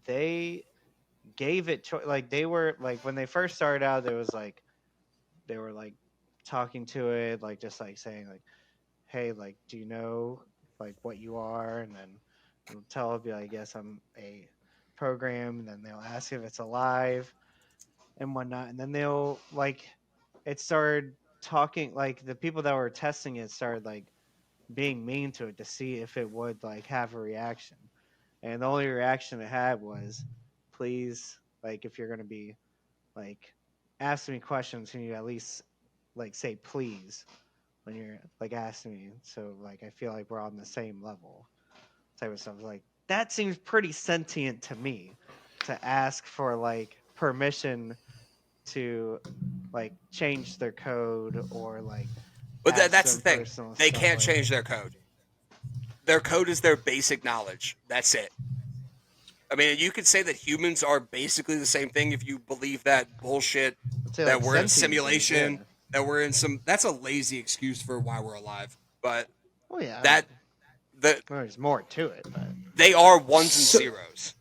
They gave it like they were like when they first started out, there was like they were like talking to it, like just like saying like, "Hey, like, do you know like what you are?" And then it'll tell it, be like, "Yes, I'm a program." And then they'll ask if it's alive and whatnot, and then they'll like it started talking like the people that were testing it started like being mean to it to see if it would like have a reaction. And the only reaction it had was, please, like, if you're going to be, like, asking me questions, can you at least, like, say please when you're, like, asking me? So, like, I feel like we're on the same level type of stuff. Like, that seems pretty sentient to me to ask for, like, permission to, like, change their code or, like, but that's the thing. They can't change their code. Their code is their basic knowledge. That's it. I mean, you could say that humans are basically the same thing if you believe that bullshit, that we're in simulation. that we're in some. That's a lazy excuse for why we're alive. But there's more to it. But they are ones and zeros.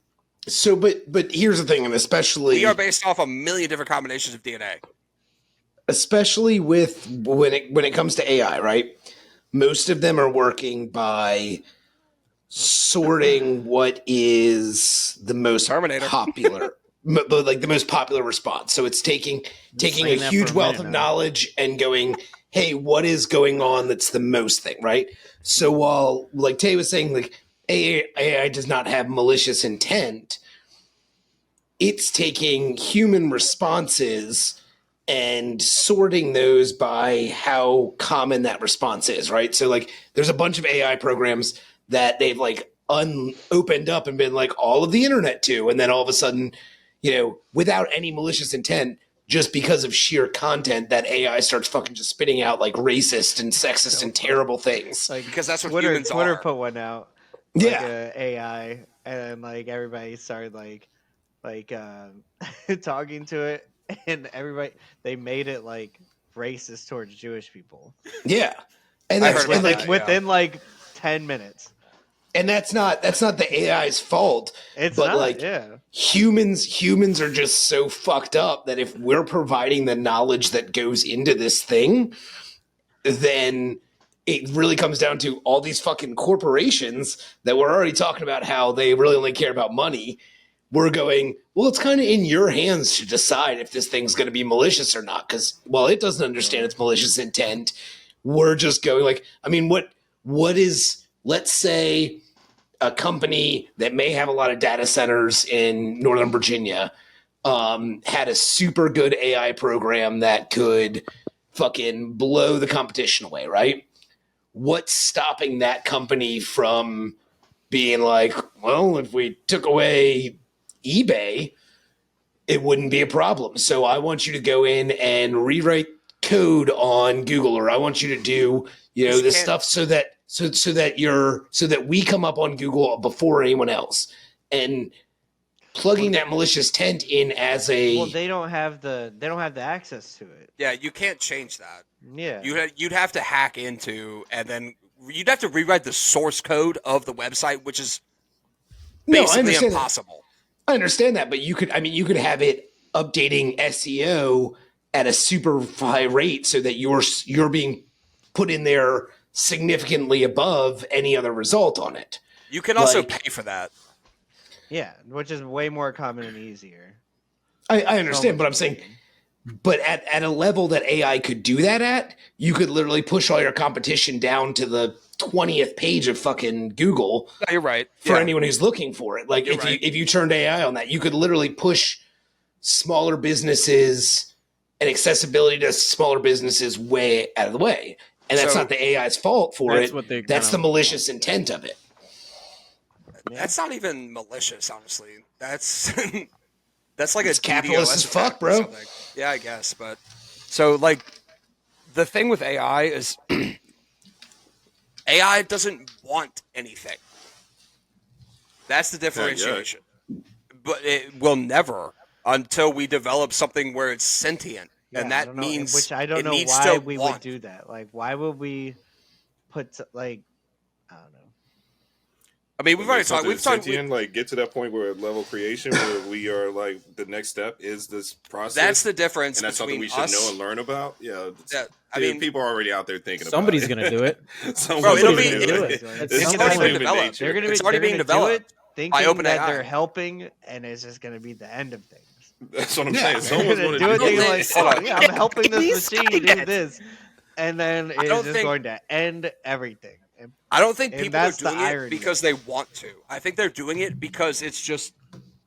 So, but here's the thing, and especially we are based off a million different combinations of DNA. Especially with when it comes to AI, right? Most of them are working by sorting what is the most popular, like the most popular response. So it's taking a huge wealth of knowledge and going, hey, what is going on that's the most thing, right? So while, like Tay was saying, like AI does not have malicious intent, it's taking human responses and sorting those by how common that response is, right? So like there's a bunch of AI programs that they've like opened up and been like all of the internet too. And then all of a sudden, without any malicious intent, just because of sheer content, that AI starts fucking just spitting out like racist and sexist and terrible things. Like, because that's what Twitter are. Put one out. Like, AI, and like everybody started like talking to it, and everybody, they made it like racist towards Jewish people. Yeah. And within like 10 minutes. And that's not the AI's fault. It's not, humans are just so fucked up that if we're providing the knowledge that goes into this thing, then it really comes down to all these fucking corporations that we're already talking about how they really only care about money. We're going, well, it's kind of in your hands to decide if this thing's going to be malicious or not. Because while it doesn't understand its malicious intent, we're just going like, I mean, what is, let's say a company that may have a lot of data centers in Northern Virginia had a super good AI program that could fucking blow the competition away, right? What's stopping that company from being like, well, if we took away eBay, it wouldn't be a problem. So I want you to go in and rewrite code on Google, or I want you to do, this stuff so that we come up on Google before anyone else. And plugging that malicious intent in as a they don't have the access to it. Yeah, you can't change that. Yeah, you'd have to hack into, and then you'd have to rewrite the source code of the website, which is basically impossible. I understand that, but you could have it updating SEO at a super high rate so that you're being put in there significantly above any other result on it. You can also pay for that. Yeah, which is way more common and easier. I understand, but I'm saying, but at a level that AI could do that at, you could literally push all your competition down to the 20th page of fucking Google. No, you're right. For anyone who's looking for it. Like if you turned AI on that, you could literally push smaller businesses and accessibility to smaller businesses way out of the way. And that's not the AI's fault for it. That's the malicious intent of it. That's not even malicious, honestly. That's like it's capitalist as fuck, bro. Yeah, I guess. But so like the thing with AI is AI doesn't want anything. That's the differentiation. But it will never until we develop something where it's sentient. Yeah, and that means which I don't know why we would do that. Like, why would we put I don't know. I mean, we've already talked. We've talked. Like, get to that point where level creation, where we are like the next step is this process. That's the difference, and that's something we should know and learn about. Yeah, I mean, people are already out there thinking. Somebody's going to do it. Bro, it'll be do it. It's already been developed. It's already being developed. Thinking that they're helping, and it's just going to be the end of things. That's what I'm saying. Someone's going to do it. Like, I'm helping this machine do this, and then it's just going to end everything. I don't think people are doing it because they want to. I think they're doing it because it's just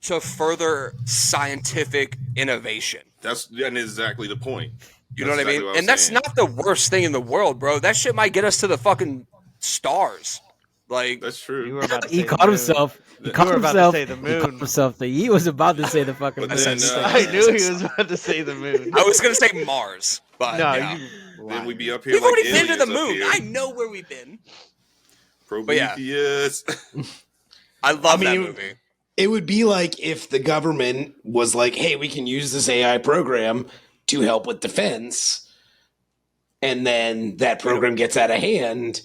to further scientific innovation. That's exactly the point. You know what I mean? And that's not the worst thing in the world, bro. That shit might get us to the fucking stars. Like, that's true. You were about to he caught himself. He caught himself. He caught himself. He was about to say the fucking moon. I knew he was about to say the moon. I was going to say Mars, but no. Then we'd be up here. We've like already been to the moon. Here. I know where we've been. Prometheus. I love that movie. It would be like if the government was like, hey, we can use this AI program to help with defense. and then that program gets out of hand,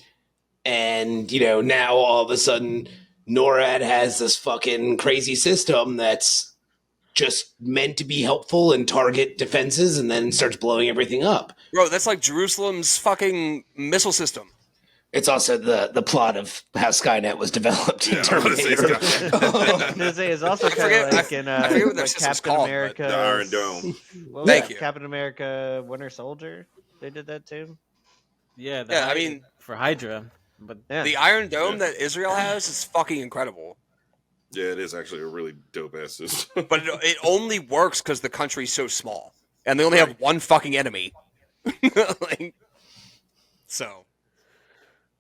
and now all of a sudden NORAD has this fucking crazy system that's just meant to be helpful and target defenses, and then starts blowing everything up. Bro, that's like Jerusalem's fucking missile system. It's also the plot of how Skynet was developed in Terminator. It's also kind of like in like Captain America, the Iron Dome. Thank you. Captain America, Winter Soldier. They did that too. Yeah, I mean, for Hydra, but the Iron Dome that Israel has is fucking incredible. Yeah, it is actually a really dope ass system. But it only works because the country's so small, and they only have one fucking enemy. So.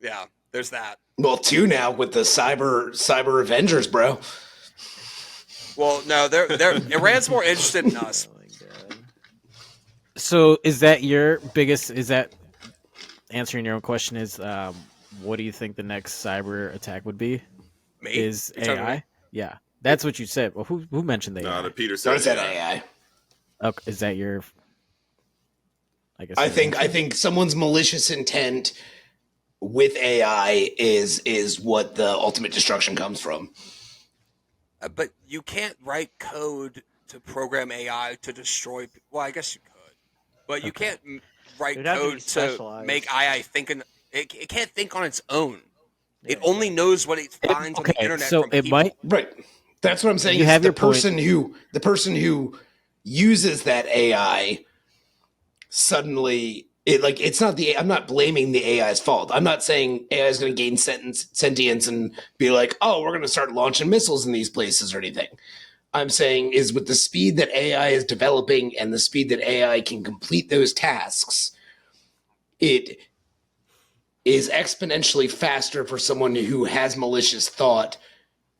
Yeah, there's that. Well, 2 now with the Cyber Avengers, bro. Well, no, Iran's more interested in us. Oh my God. So is that your biggest? Is that answering your own question? Is what do you think the next cyber attack would be? Me? Is AI? Yeah, that's what you said. Well, who mentioned that? No, the Peter So said is that AI? Okay, is that your? I guess. I think someone's malicious intent with AI is what the ultimate destruction comes from. But you can't write code to program AI to destroy. Well, I guess you could, but you can't write code to make AI thinking. It can't think on its own. It only knows what it finds on the internet. So from it people. might. Right. That's what I'm saying. You have the your person who uses that AI suddenly. I'm not blaming the AI's fault. I'm not saying AI is going to gain sentience and be like, oh, we're going to start launching missiles in these places or anything. I'm saying is with the speed that AI is developing and the speed that AI can complete those tasks, it is exponentially faster for someone who has malicious thought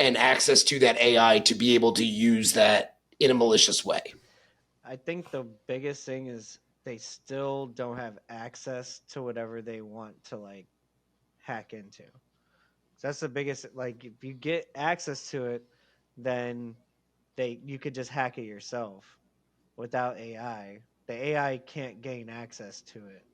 and access to that AI to be able to use that in a malicious way. I think the biggest thing is they still don't have access to whatever they want to like hack into. So that's the biggest. Like, if you get access to it, then you could just hack it yourself without AI. The AI can't gain access to it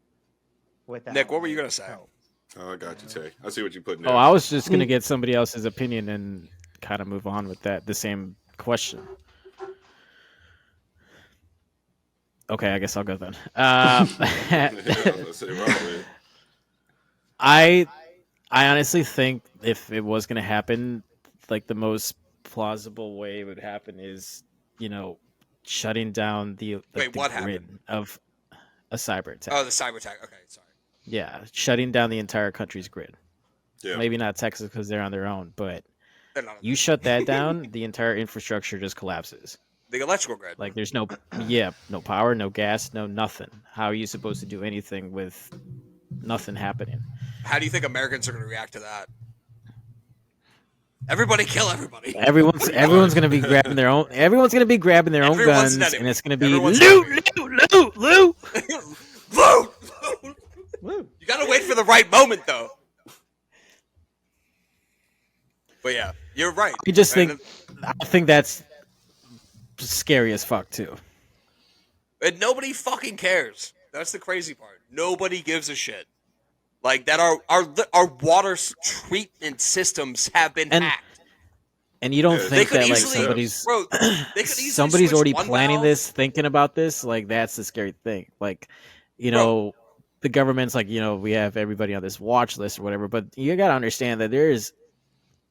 without. Nick, what were you gonna say? help. Oh, I got you, Tay. I see what you put in there. Oh, I was just gonna get somebody else's opinion and kind of move on with that. The same question. Okay, I guess I'll go then. I honestly think if it was going to happen, like the most plausible way it would happen is, shutting down the what grid happened? of a cyber attack. Oh, the cyber attack. Okay, sorry. Yeah, shutting down the entire country's grid. Yeah. Maybe not Texas because they're on their own, but you not. shut that down, the entire infrastructure just collapses. The electrical grid. Like there's no power, no gas, no nothing. How are you supposed to do anything with nothing happening? How do you think Americans are going to react to that? Everybody kill everybody. Everyone's going to be grabbing their own. Everyone's going to be grabbing their own guns, and it's going to be loot. Loot. You got to wait for the right moment, though. But yeah, you're right. I think that's scary as fuck too. And nobody fucking cares. That's the crazy part. Nobody gives a shit. Like that, our water treatment systems have been hacked. And you don't think that like somebody's already planning this, thinking about this? Like that's the scary thing. Like, the government's like, we have everybody on this watch list or whatever, but you got to understand that there's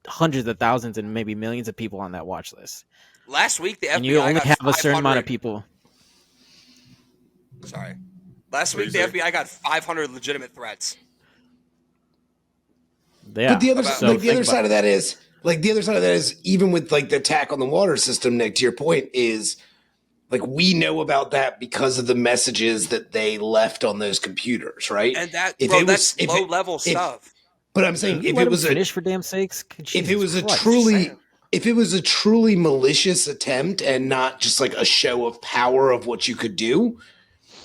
hundreds of thousands and maybe millions of people on that watch list. Last week, the FBI and you only got have a certain amount of people. Sorry. Last week, the FBI got 500 legitimate threats. Yeah. But the other side of that is even with like the attack on the water system, Nick, to your point, is like we know about that because of the messages that they left on those computers, right? And that's low level stuff. But I'm saying if it was finish for damn sakes, if it was a truly malicious attempt and not just like a show of power of what you could do,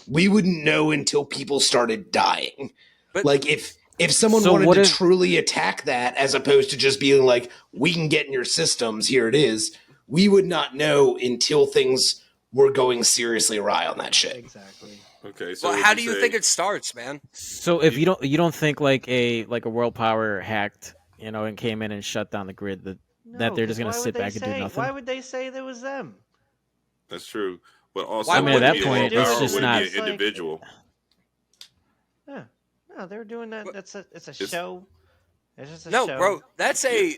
we wouldn't know until people started dying. But like if someone wanted to truly attack that, as opposed to just being like, we can get in your systems, here it is, we would not know until things were going seriously awry on that shit. Exactly. Okay, so well, how do you think it starts, man? So if you don't think like a world power hacked, and came in and shut down the grid, that they're just gonna sit back and do nothing? Why would they say there was them? That's true, but also, I mean, at that be a point, world it's power, just would not. it be an individual? Yeah, no, they were doing that. It's a show. It's just a no, show. bro. That's a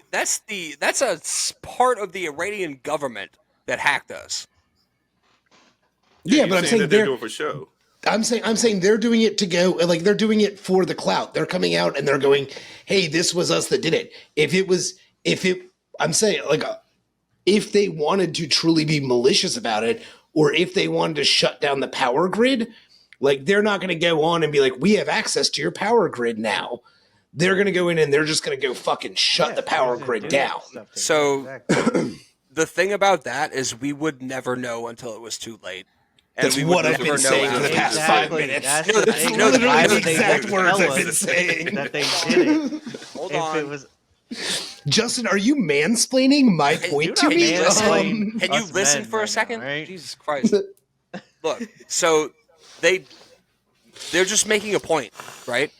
part of the Iranian government that hacked us. Yeah, but I'm saying they're doing for show. I'm saying they're doing it to go, like, they're doing it for the clout. They're coming out and they're going, "Hey, this was us that did it." I'm saying, like, if they wanted to truly be malicious about it, or if they wanted to shut down the power grid, like, they're not going to go on and be like, "We have access to your power grid now." They're going to go in and they're just going to go fucking shut the power grid down. So the thing about that is we would never know until it was too late. And that's what I've been saying for the past 5 minutes. That's literally the exact words I've been saying. That they did it. Hold on. Justin, are you mansplaining my point to me? Can you listen for a second? Right? Jesus Christ. Look, so they're just making a point, right?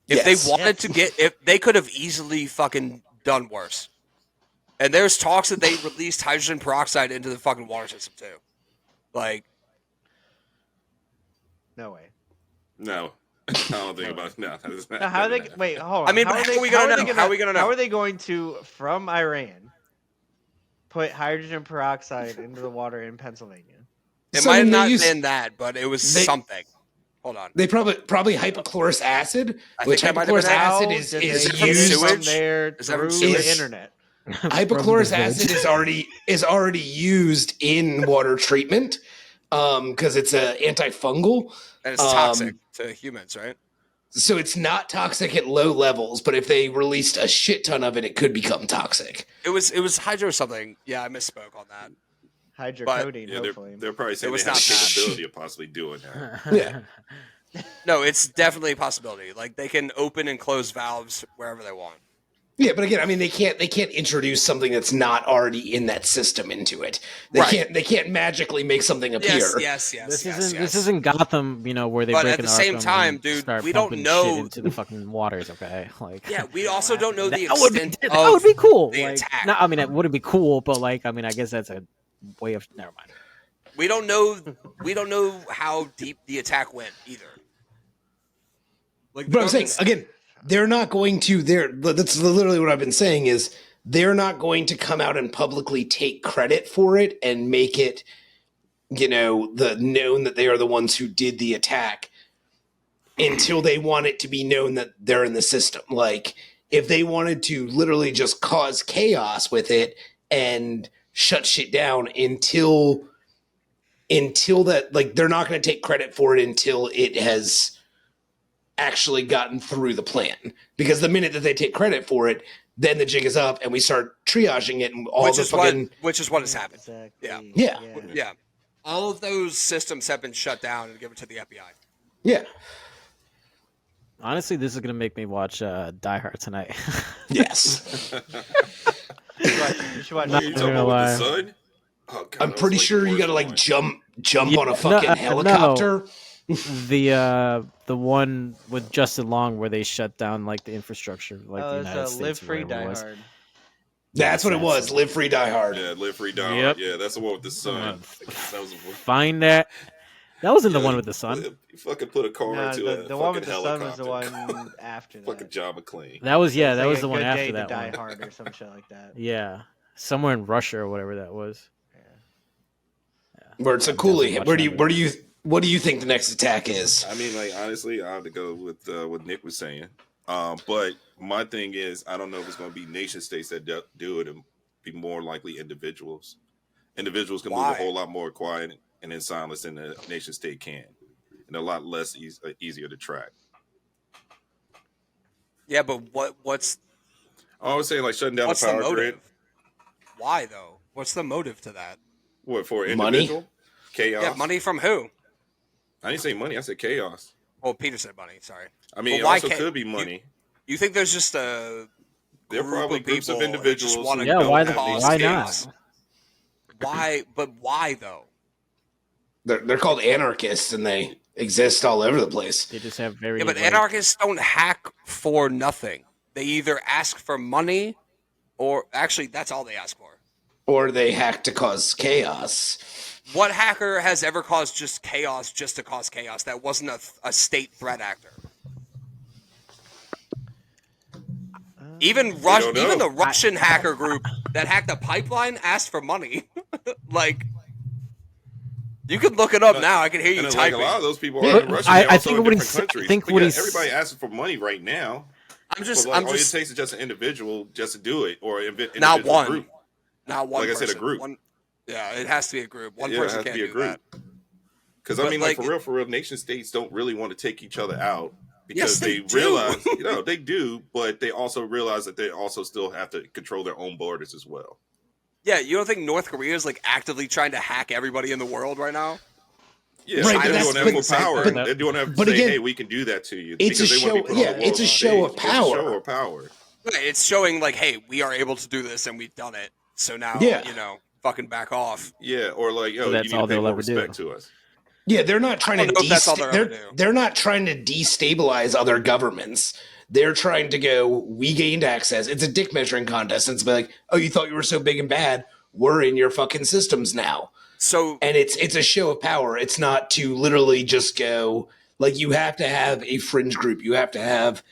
If they wanted to if they could have easily fucking done worse. And there's talks that they released hydrogen peroxide into the fucking water system too. Like, no way. No, I don't think about no. How are they? Wait, hold on. I mean, how are we gonna know? How are we gonna know? How are they going to, from Iran, put hydrogen peroxide into the water in Pennsylvania? It might have not been that, but it was something. Hold on. They probably hypochlorous acid, which hypochlorous acid is used from there through the internet. Hypochlorous acid is already used in water treatment because it's an antifungal and it's toxic to humans, right? So it's not toxic at low levels, but if they released a shit ton of it, it could become toxic. It was hydro something. Yeah, I misspoke on that. Hydrocodone, hopefully. They're probably saying they have the capability of possibly doing that. Yeah. No, it's definitely a possibility. Like, they can open and close valves wherever they want. Yeah, but again, I mean, they can't introduce something that's not already in that system into it. They can't magically make something appear. Yes. This isn't Gotham, where they. But at the same time, dude, we don't know shit into the fucking waters. Okay, like, yeah, we also don't know the extent. That would be cool. The attack. No, I mean, it would be cool, but like, I mean, I guess that's a way of. Never mind. We don't know how deep the attack went either. Like, but I'm saying again. They're not going to. That's literally what I've been saying is they're not going to come out and publicly take credit for it and make it, known that they are the ones who did the attack until they want it to be known that they're in the system. Like, if they wanted to literally just cause chaos with it and shut shit down until that, like, they're not going to take credit for it until it has actually gotten through the plan, because the minute that they take credit for it, then the jig is up and we start triaging it and which is what has happened. Exactly. Yeah. All of those systems have been shut down and given to the FBI. Yeah. Honestly, this is gonna make me watch Die Hard tonight. Yes. You should watch. What are you talking about with the sun? Oh, God, I'm pretty sure you gotta like jump on a fucking helicopter. No. The one with Justin Long where they shut down like the infrastructure, like the United States. Live Free Die Hard. That's what it was. Live Free Die Hard. Yeah, Live Free Die Hard. Yeah, that's the one with the sun. That was find that. That wasn't the one with the sun. You fucking put a car into the one with the sun was the one after that. Fucking John McClane. That was that was the one after that. Die Hard or some shit like that. Yeah, somewhere in Russia or whatever that was. Yeah. Where it's a coolie. What do you think the next attack is? I mean, like, honestly, I have to go with what Nick was saying. But my thing is, I don't know if it's going to be nation states that do it, and be more likely individuals. Individuals can move a whole lot more quiet and in silence than the nation state can, and a lot less easier to track. Yeah, but what's? I would say like shutting down the power grid. Why though? What's the motive to that? What, for individual? Money? Chaos. Yeah, money from who? I didn't say money. I said chaos. Well, Peter said money. Sorry. I mean, it also could be money. You think there's just a? There are probably groups of individuals. Yeah, why not? Why? But why though? They're called anarchists, and they exist all over the place. They just have very but anarchists don't hack for nothing. They either ask for money, or actually, that's all they ask for. Or they hack to cause chaos. What hacker has ever caused just chaos just to cause chaos? That wasn't a state threat actor. Even the Russian hacker group that hacked the pipeline asked for money. Like, you could look it up now. I can hear you typing. Like, a lot of those people are in Russia. I think what he's everybody asking for money right now. All it takes is just an individual just to do it, or not one group. Not one. Like person. I said, a group. Yeah, it has to be a group. One person can't do that. Because I mean, like for real, nation states don't really want to take each other out because they realize, they do, but they also realize that they also still have to control their own borders as well. Yeah, you don't think North Korea is like actively trying to hack everybody in the world right now? Yeah, right, they're doing that for power. They're doing that to say, again, hey, we can do that to you. It's a show. It's a show of power. It's a show of power. Right, it's showing like, hey, we are able to do this and we've done it. So now, fucking back off. Yeah, or like, you need to pay more respect to us. Yeah, they're not trying to they're not trying to destabilize other governments. They're trying to go, we gained access. It's a dick measuring contest. And it's like, oh, you thought you were so big and bad. We're in your fucking systems now. And it's a show of power. It's not to literally just go, like, you have to have a fringe group. You have to have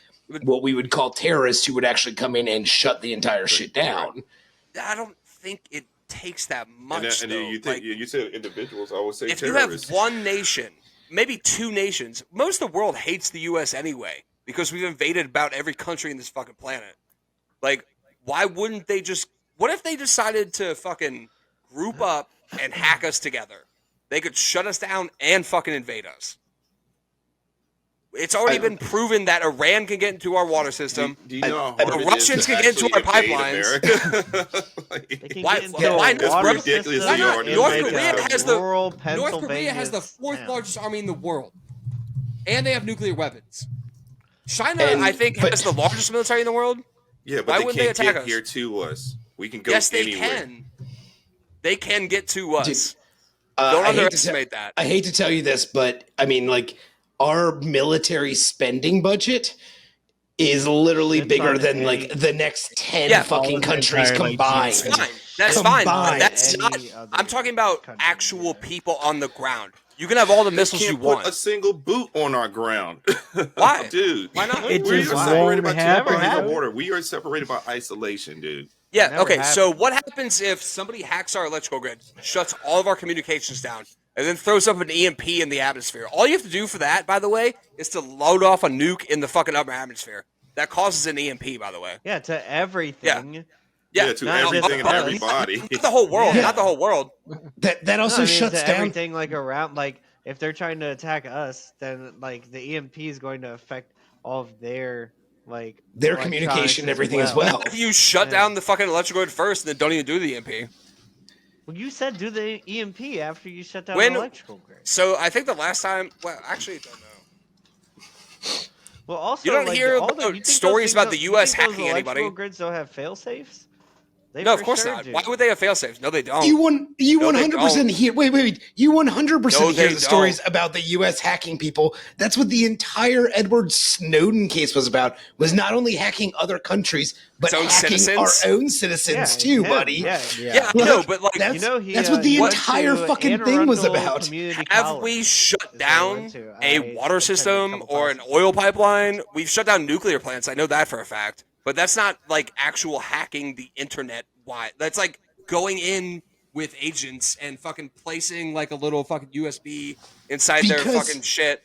what we would call terrorists who would actually come in and shut the entire shit down. I don't think it takes that much. And you think you said individuals. I would say if terrorists. You have one nation, maybe two nations. Most of the world hates the U.S. anyway because we've invaded about every country in this fucking planet. Like, why wouldn't they just? What if they decided to fucking group up and hack us together? They could shut us down and fucking invade us. It's already been proven that Iran can get into our water system. Do you know how hard the Russians can get into our pipelines. Why not? North Korea has the fourth largest army in the world, and they have nuclear weapons. China, I think, has the largest military in the world. Yeah, but why they can't get here to us. We can go anywhere. They can. They can get to us. Don't underestimate that. I hate to tell you this, but I mean, like, our military spending budget is literally bigger than like the next 10 fucking countries combined. That's fine. That's not. I'm talking about actual people on the ground. You can have all the missiles you want. Put a single boot on our ground. Why, dude? Why not? We are separated by 2 bodies of water. We are separated by isolation, dude. Yeah. Okay. So what happens if somebody hacks our electrical grid, shuts all of our communications down, and then throws up an EMP in the atmosphere? All you have to do for that, by the way, is to load off a nuke in the fucking upper atmosphere. That causes an EMP, by the way. Yeah, to everything. Yeah, to everything and everybody. Not the whole world. Not the whole world. That also shuts down everything, like around. Like, if they're trying to attack us, then like the EMP is going to affect all of their communication and everything as well. If you shut down the fucking electrical grid first, and then don't even do the EMP. Well, you said do the EMP after you shut down the electrical grid. So I think the last time, well, actually, I don't know. Well, also, you don't hear stories about the U.S. hacking anybody. Electrical grids don't have fail safes. No, of course not. Why would they have fail safes? No, they don't. You 100% hear. Wait. You 100% hear the stories about the U.S. hacking people. That's what the entire Edward Snowden case was about. Was not only hacking other countries, but hacking our own citizens too, buddy. Yeah, I know, but like, that's what the entire fucking thing was about. Have we shut down a water system or an oil pipeline? We've shut down nuclear plants. I know that for a fact. But that's not like actual hacking the internet. Why? That's like going in with agents and fucking placing like a little fucking USB inside their fucking shit.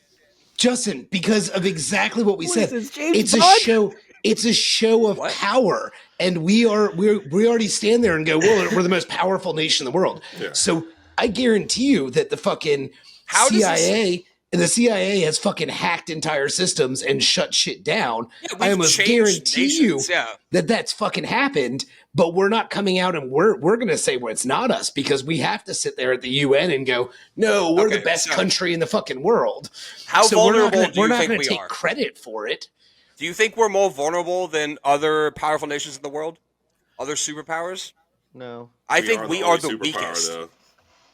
Justin, because of exactly what we said. It's a show. It's a show of power, and we already stand there and go, well, we're the most powerful nation in the world. Yeah. So I guarantee you that the fucking CIA. The CIA has fucking hacked entire systems and shut shit down. Yeah, I almost guarantee you that that's fucking happened, but we're not coming out and we're going to say, well, it's not us, because we have to sit there at the UN and go, no, we're the best country in the fucking world. How vulnerable do you think we are? We're not going to take credit for it. Do you think we're more vulnerable than other powerful nations in the world? Other superpowers? No. I think we are the weakest.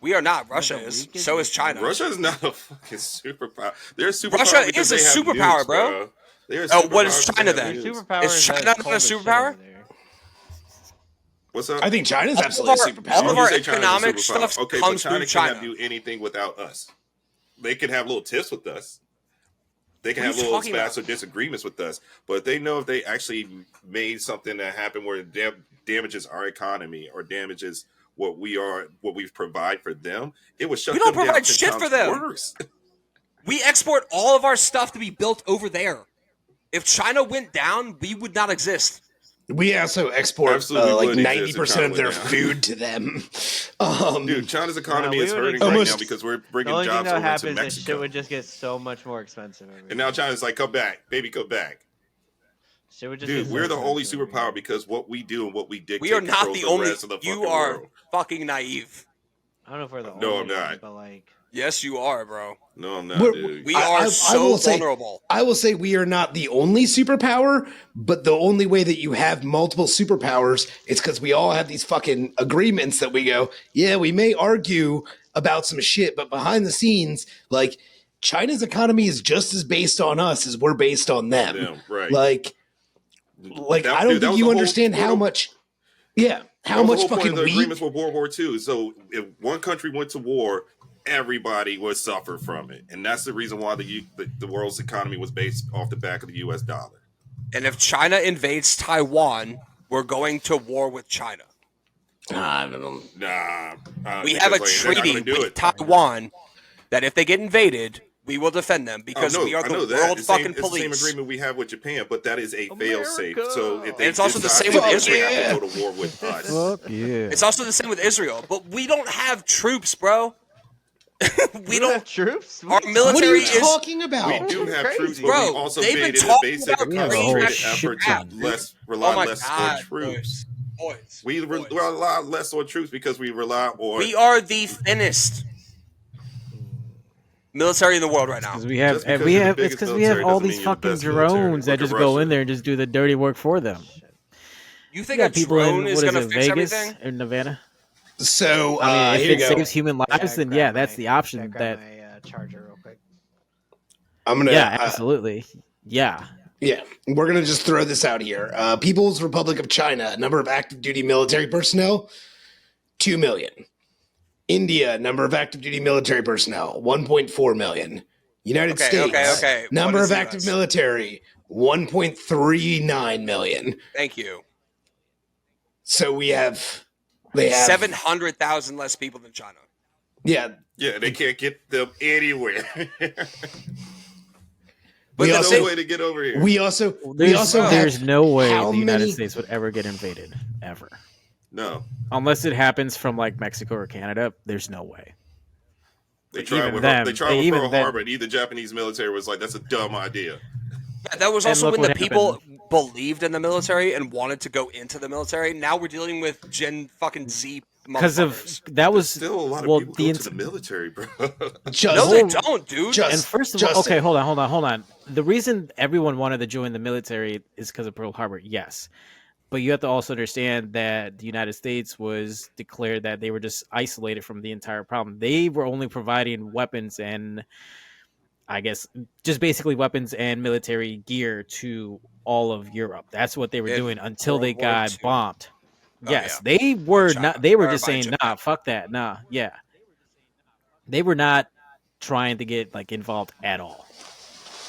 We are not. Russia is. So is China. Russia is not a fucking superpower. They're a superpower. Russia because is a they have superpower, nukes, bro. What is China then? Is China not a superpower? What's up? I think China's absolutely a superpower. All of our economic stuff comes China through China. Cannot do anything without us. They can have little tiffs with us. They can have little spats or disagreements with us, but they know if they actually made something that happened where it damages our economy or damages what we provide for them, it would shut them down. We don't provide shit for them. Worse. We export all of our stuff to be built over there. If China went down, we would not exist. We also export like 90% of their food to them. Dude, China's economy is hurting right now because we're bringing jobs over to Mexico. That shit would just get so much more expensive. And now China's like, come back, baby, come back. Dude, we're the only superpower because what we do and what we dictate. We are not the only. You are world. Fucking naive. I don't know if we're the only. No, I'm not. But like. Yes, you are, bro. No, I'm not, dude. We are so vulnerable. I will say we are not the only superpower, but the only way that you have multiple superpowers is because we all have these fucking agreements that we go, yeah, we may argue about some shit, but behind the scenes, like, China's economy is just as based on us as we're based on them. Yeah, right. Like I don't think you understand how much. Yeah, how much fucking the agreements with World War II. So if one country went to war, everybody would suffer from it, and that's the reason why the world's economy was based off the back of the U.S. dollar. And if China invades Taiwan, we're going to war with China. We have a treaty with Taiwan that if they get invaded, we will defend them because we are the world fucking police. It's the same agreement we have with Japan, but that is a fail-safe. So if it's also the same with Israel. They have to go to war with us. It's also the same with Israel, but we don't have troops, bro. we don't have troops. Our military what are you talking about? We do have troops, but bro, we also made it a basic concentrated effort to rely less on troops. We rely less on troops because we rely on. We are the thinnest military in the world right now. Because we have all these fucking drones that just go in there and just do the dirty work for them. You think a drone is going to fix Vegas everything? Or Nevada? So if it saves human lives, then that's the option. That charger real quick. I'm gonna. Yeah, absolutely. Yeah, we're gonna just throw this out here. People's Republic of China, number of active duty military personnel, 2 million. India, number of active duty military personnel, 1.4 million. United States, number of active military, 1.39 million. Thank you. So we have. They have 700,000 less people than China. Yeah, they can't get them anywhere. But there's no way to get over here. There's no way the United States would ever get invaded, ever. No, unless it happens from like Mexico or Canada. There's no way. They tried with Pearl Harbor, and the Japanese military was like, "That's a dumb idea." Yeah, that was also when the people believed in the military and wanted to go into the military. Now we're dealing with Gen fucking Z. Because of that was still a lot of people go to the military, bro. No, they don't, dude. And first of all, okay, hold on. The reason everyone wanted to join the military is because of Pearl Harbor, yes. But you have to also understand that the United States was declared that they were just isolated from the entire problem. They were only providing weapons and, I guess, just basically weapons and military gear to all of Europe. That's what they were doing until they got bombed. Yes, they were not. They were just saying, "Nah, fuck that, nah." Yeah, they were not trying to get like involved at all.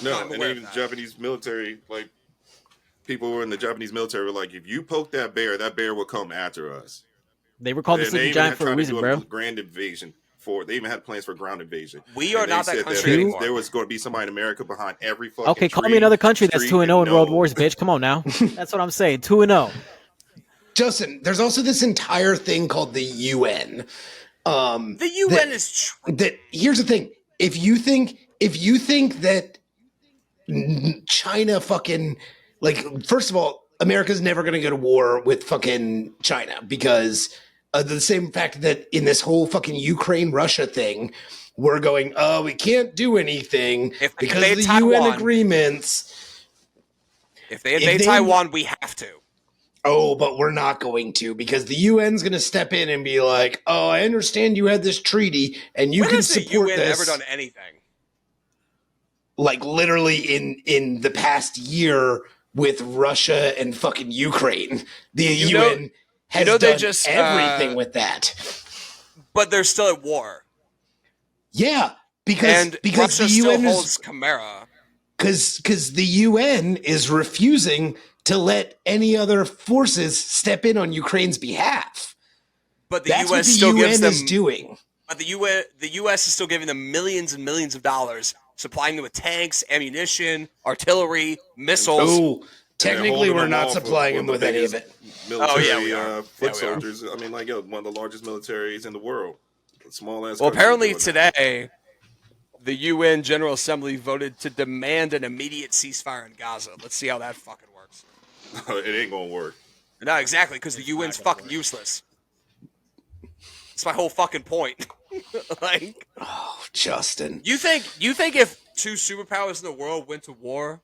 No, and even the Japanese military, like people who were in the Japanese military, were like, "If you poke that bear will come after us." They were called the Sleeping Giant for a reason, bro. Grand invasion. They even had plans for ground invasion. We are not that country anymore. There was going to be somebody in America behind every fucking Okay, call me another country that's 2-0 in World Wars, bitch. Come on now. That's what I'm saying. 2-0. Justin, there's also this entire thing called the UN. The UN is true. Here's the thing. If you think that China fucking, like, first of all, America's never going to go to war with fucking China because the same fact that in this whole fucking Ukraine-Russia thing, we're going, oh, we can't do anything because of the Taiwan, UN agreements. If they invade Taiwan, we have to. Oh, but we're not going to, because the UN's going to step in and be like, "Oh, I understand you had this treaty and you can support this." When has the UN ever done anything? Like literally in the past year with Russia and fucking Ukraine, the UN has done everything with that. But they're still at war. Yeah, because Russia the still UN holds Chimera. Because the UN is refusing to let any other forces step in on Ukraine's behalf. But that's what the UN is doing. But the US is still giving them millions and millions of dollars, supplying them with tanks, ammunition, artillery, missiles. Oh, technically, we're not supplying them with any of it. Military, foot soldiers. I mean, like, one of the largest militaries in the world. Small ass. Well, apparently today, the UN General Assembly voted to demand an immediate ceasefire in Gaza. Let's see how that fucking works. It ain't gonna work. No, exactly, because the UN's fucking useless. That's my whole fucking point. Like, oh, Justin, you think if two superpowers in the world went to war,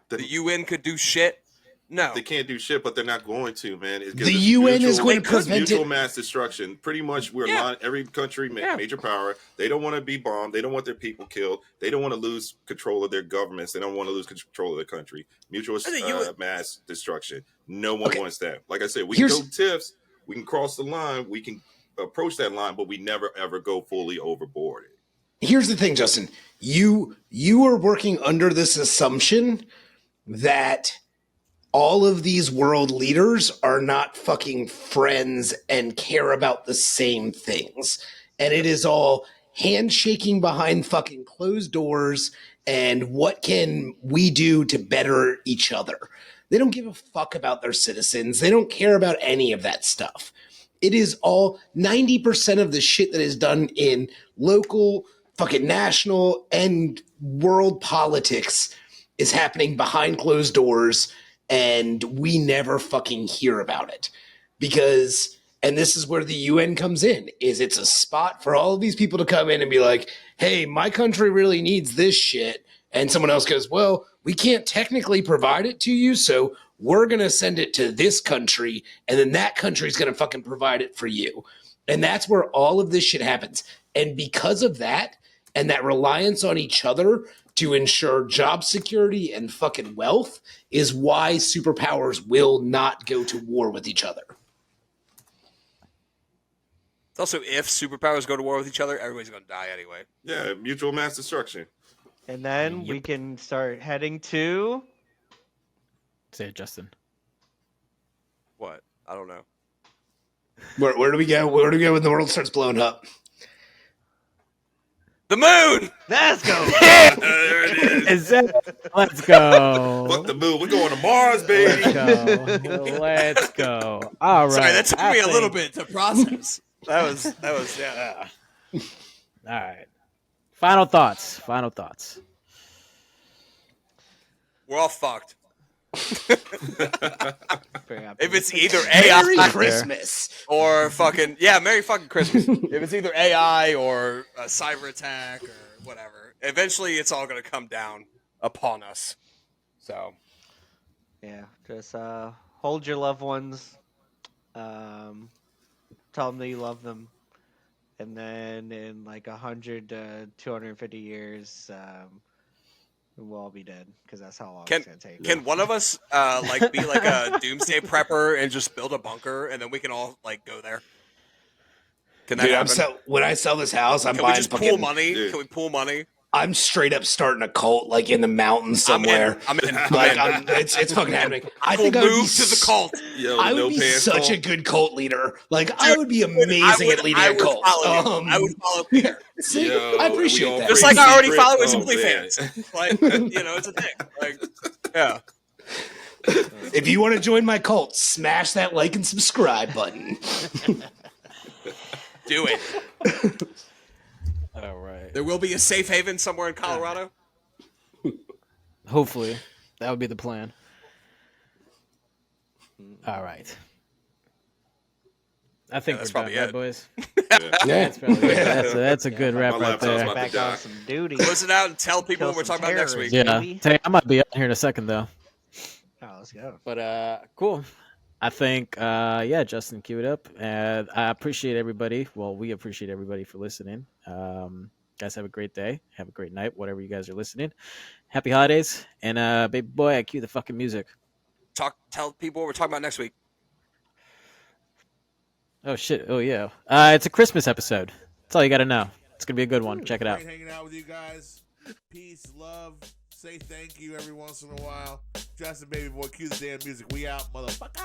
the UN could do shit? No, they can't do shit, but they're not going to, man. The UN is going to prevent mutual mass destruction. Pretty much, every country, major power. They don't want to be bombed. They don't want their people killed. They don't want to lose control of their governments. They don't want to lose control of their country. Mutual mass destruction. No one wants that. Like I said, we can go tiffs. We can cross the line. We can approach that line, but we never ever go fully overboard. Here's the thing, Justin. You are working under this assumption that all of these world leaders are not fucking friends and care about the same things. And it is all handshaking behind fucking closed doors and what can we do to better each other. They don't give a fuck about their citizens. They don't care about any of that stuff. It is all 90% of the shit that is done in local, fucking national, and world politics is happening behind closed doors, and we never fucking hear about it. Because, and this is where the UN comes in, is it's a spot for all of these people to come in and be like, hey, my country really needs this shit. And someone else goes, well, we can't technically provide it to you, so we're going to send it to this country, and then that country is going to fucking provide it for you. And that's where all of this shit happens. And because of that, and that reliance on each other to ensure job security and fucking wealth, is why superpowers will not go to war with each other. It's also, if superpowers go to war with each other, everybody's going to die anyway. Yeah, mutual mass destruction. And then we can start heading to... Say it, Justin. What? I don't know. Where do we go? Where do we go when the world starts blowing up? The moon! Let's go! There it is. Let's go. Fuck the moon. We're going to Mars, baby. Let's go. All right. Sorry, that took me a little bit to process. That was yeah. All right. Final thoughts. We're all fucked. If it's either Merry AI Christmas or fucking Merry fucking Christmas. If it's either AI or a cyber attack or whatever, eventually it's all gonna come down upon us. So yeah, just hold your loved ones, tell them that you love them, and then in like 100 to 250 years, we'll all be dead, because that's how long it's gonna take. Can one of us be like a doomsday prepper and just build a bunker, and then we can all like go there? Can that happen? When I sell this house, I'm Can buying we just fucking, pool money? Yeah. Can we pool money? I'm straight up starting a cult, like in the mountains somewhere. I'm in. It's fucking happening. I think I would move to the cult. Yo, I would be such a good cult leader. Like, I would be amazing at leading a cult. I would follow Peter. See, I appreciate that. Just like I already follow his OnlyFans. Like, it's a thing. Like, yeah. If you want to join my cult, smash that like and subscribe button. Do it. All right. There will be a safe haven somewhere in Colorado. Hopefully. That would be the plan. All right. I think that's we're probably done, right, it. Boys? Yeah. That's a good wrap right there. Back on some duty. Close it out and tell people what we're talking about next week. Yeah. I might be out here in a second, though. Oh, let's go. But, cool. I think, Justin, cue it up. And I appreciate everybody. Well, we appreciate everybody for listening. Guys, have a great day. Have a great night, whatever you guys are listening. Happy holidays. And, baby boy, I cue the fucking music. Tell people what we're talking about next week. Oh, shit. Oh, yeah. It's a Christmas episode. That's all you got to know. It's going to be a good one. Check it out. Great hanging out with you guys. Peace, love. Say thank you every once in a while. Justin, baby boy, cue the damn music. We out, motherfucker.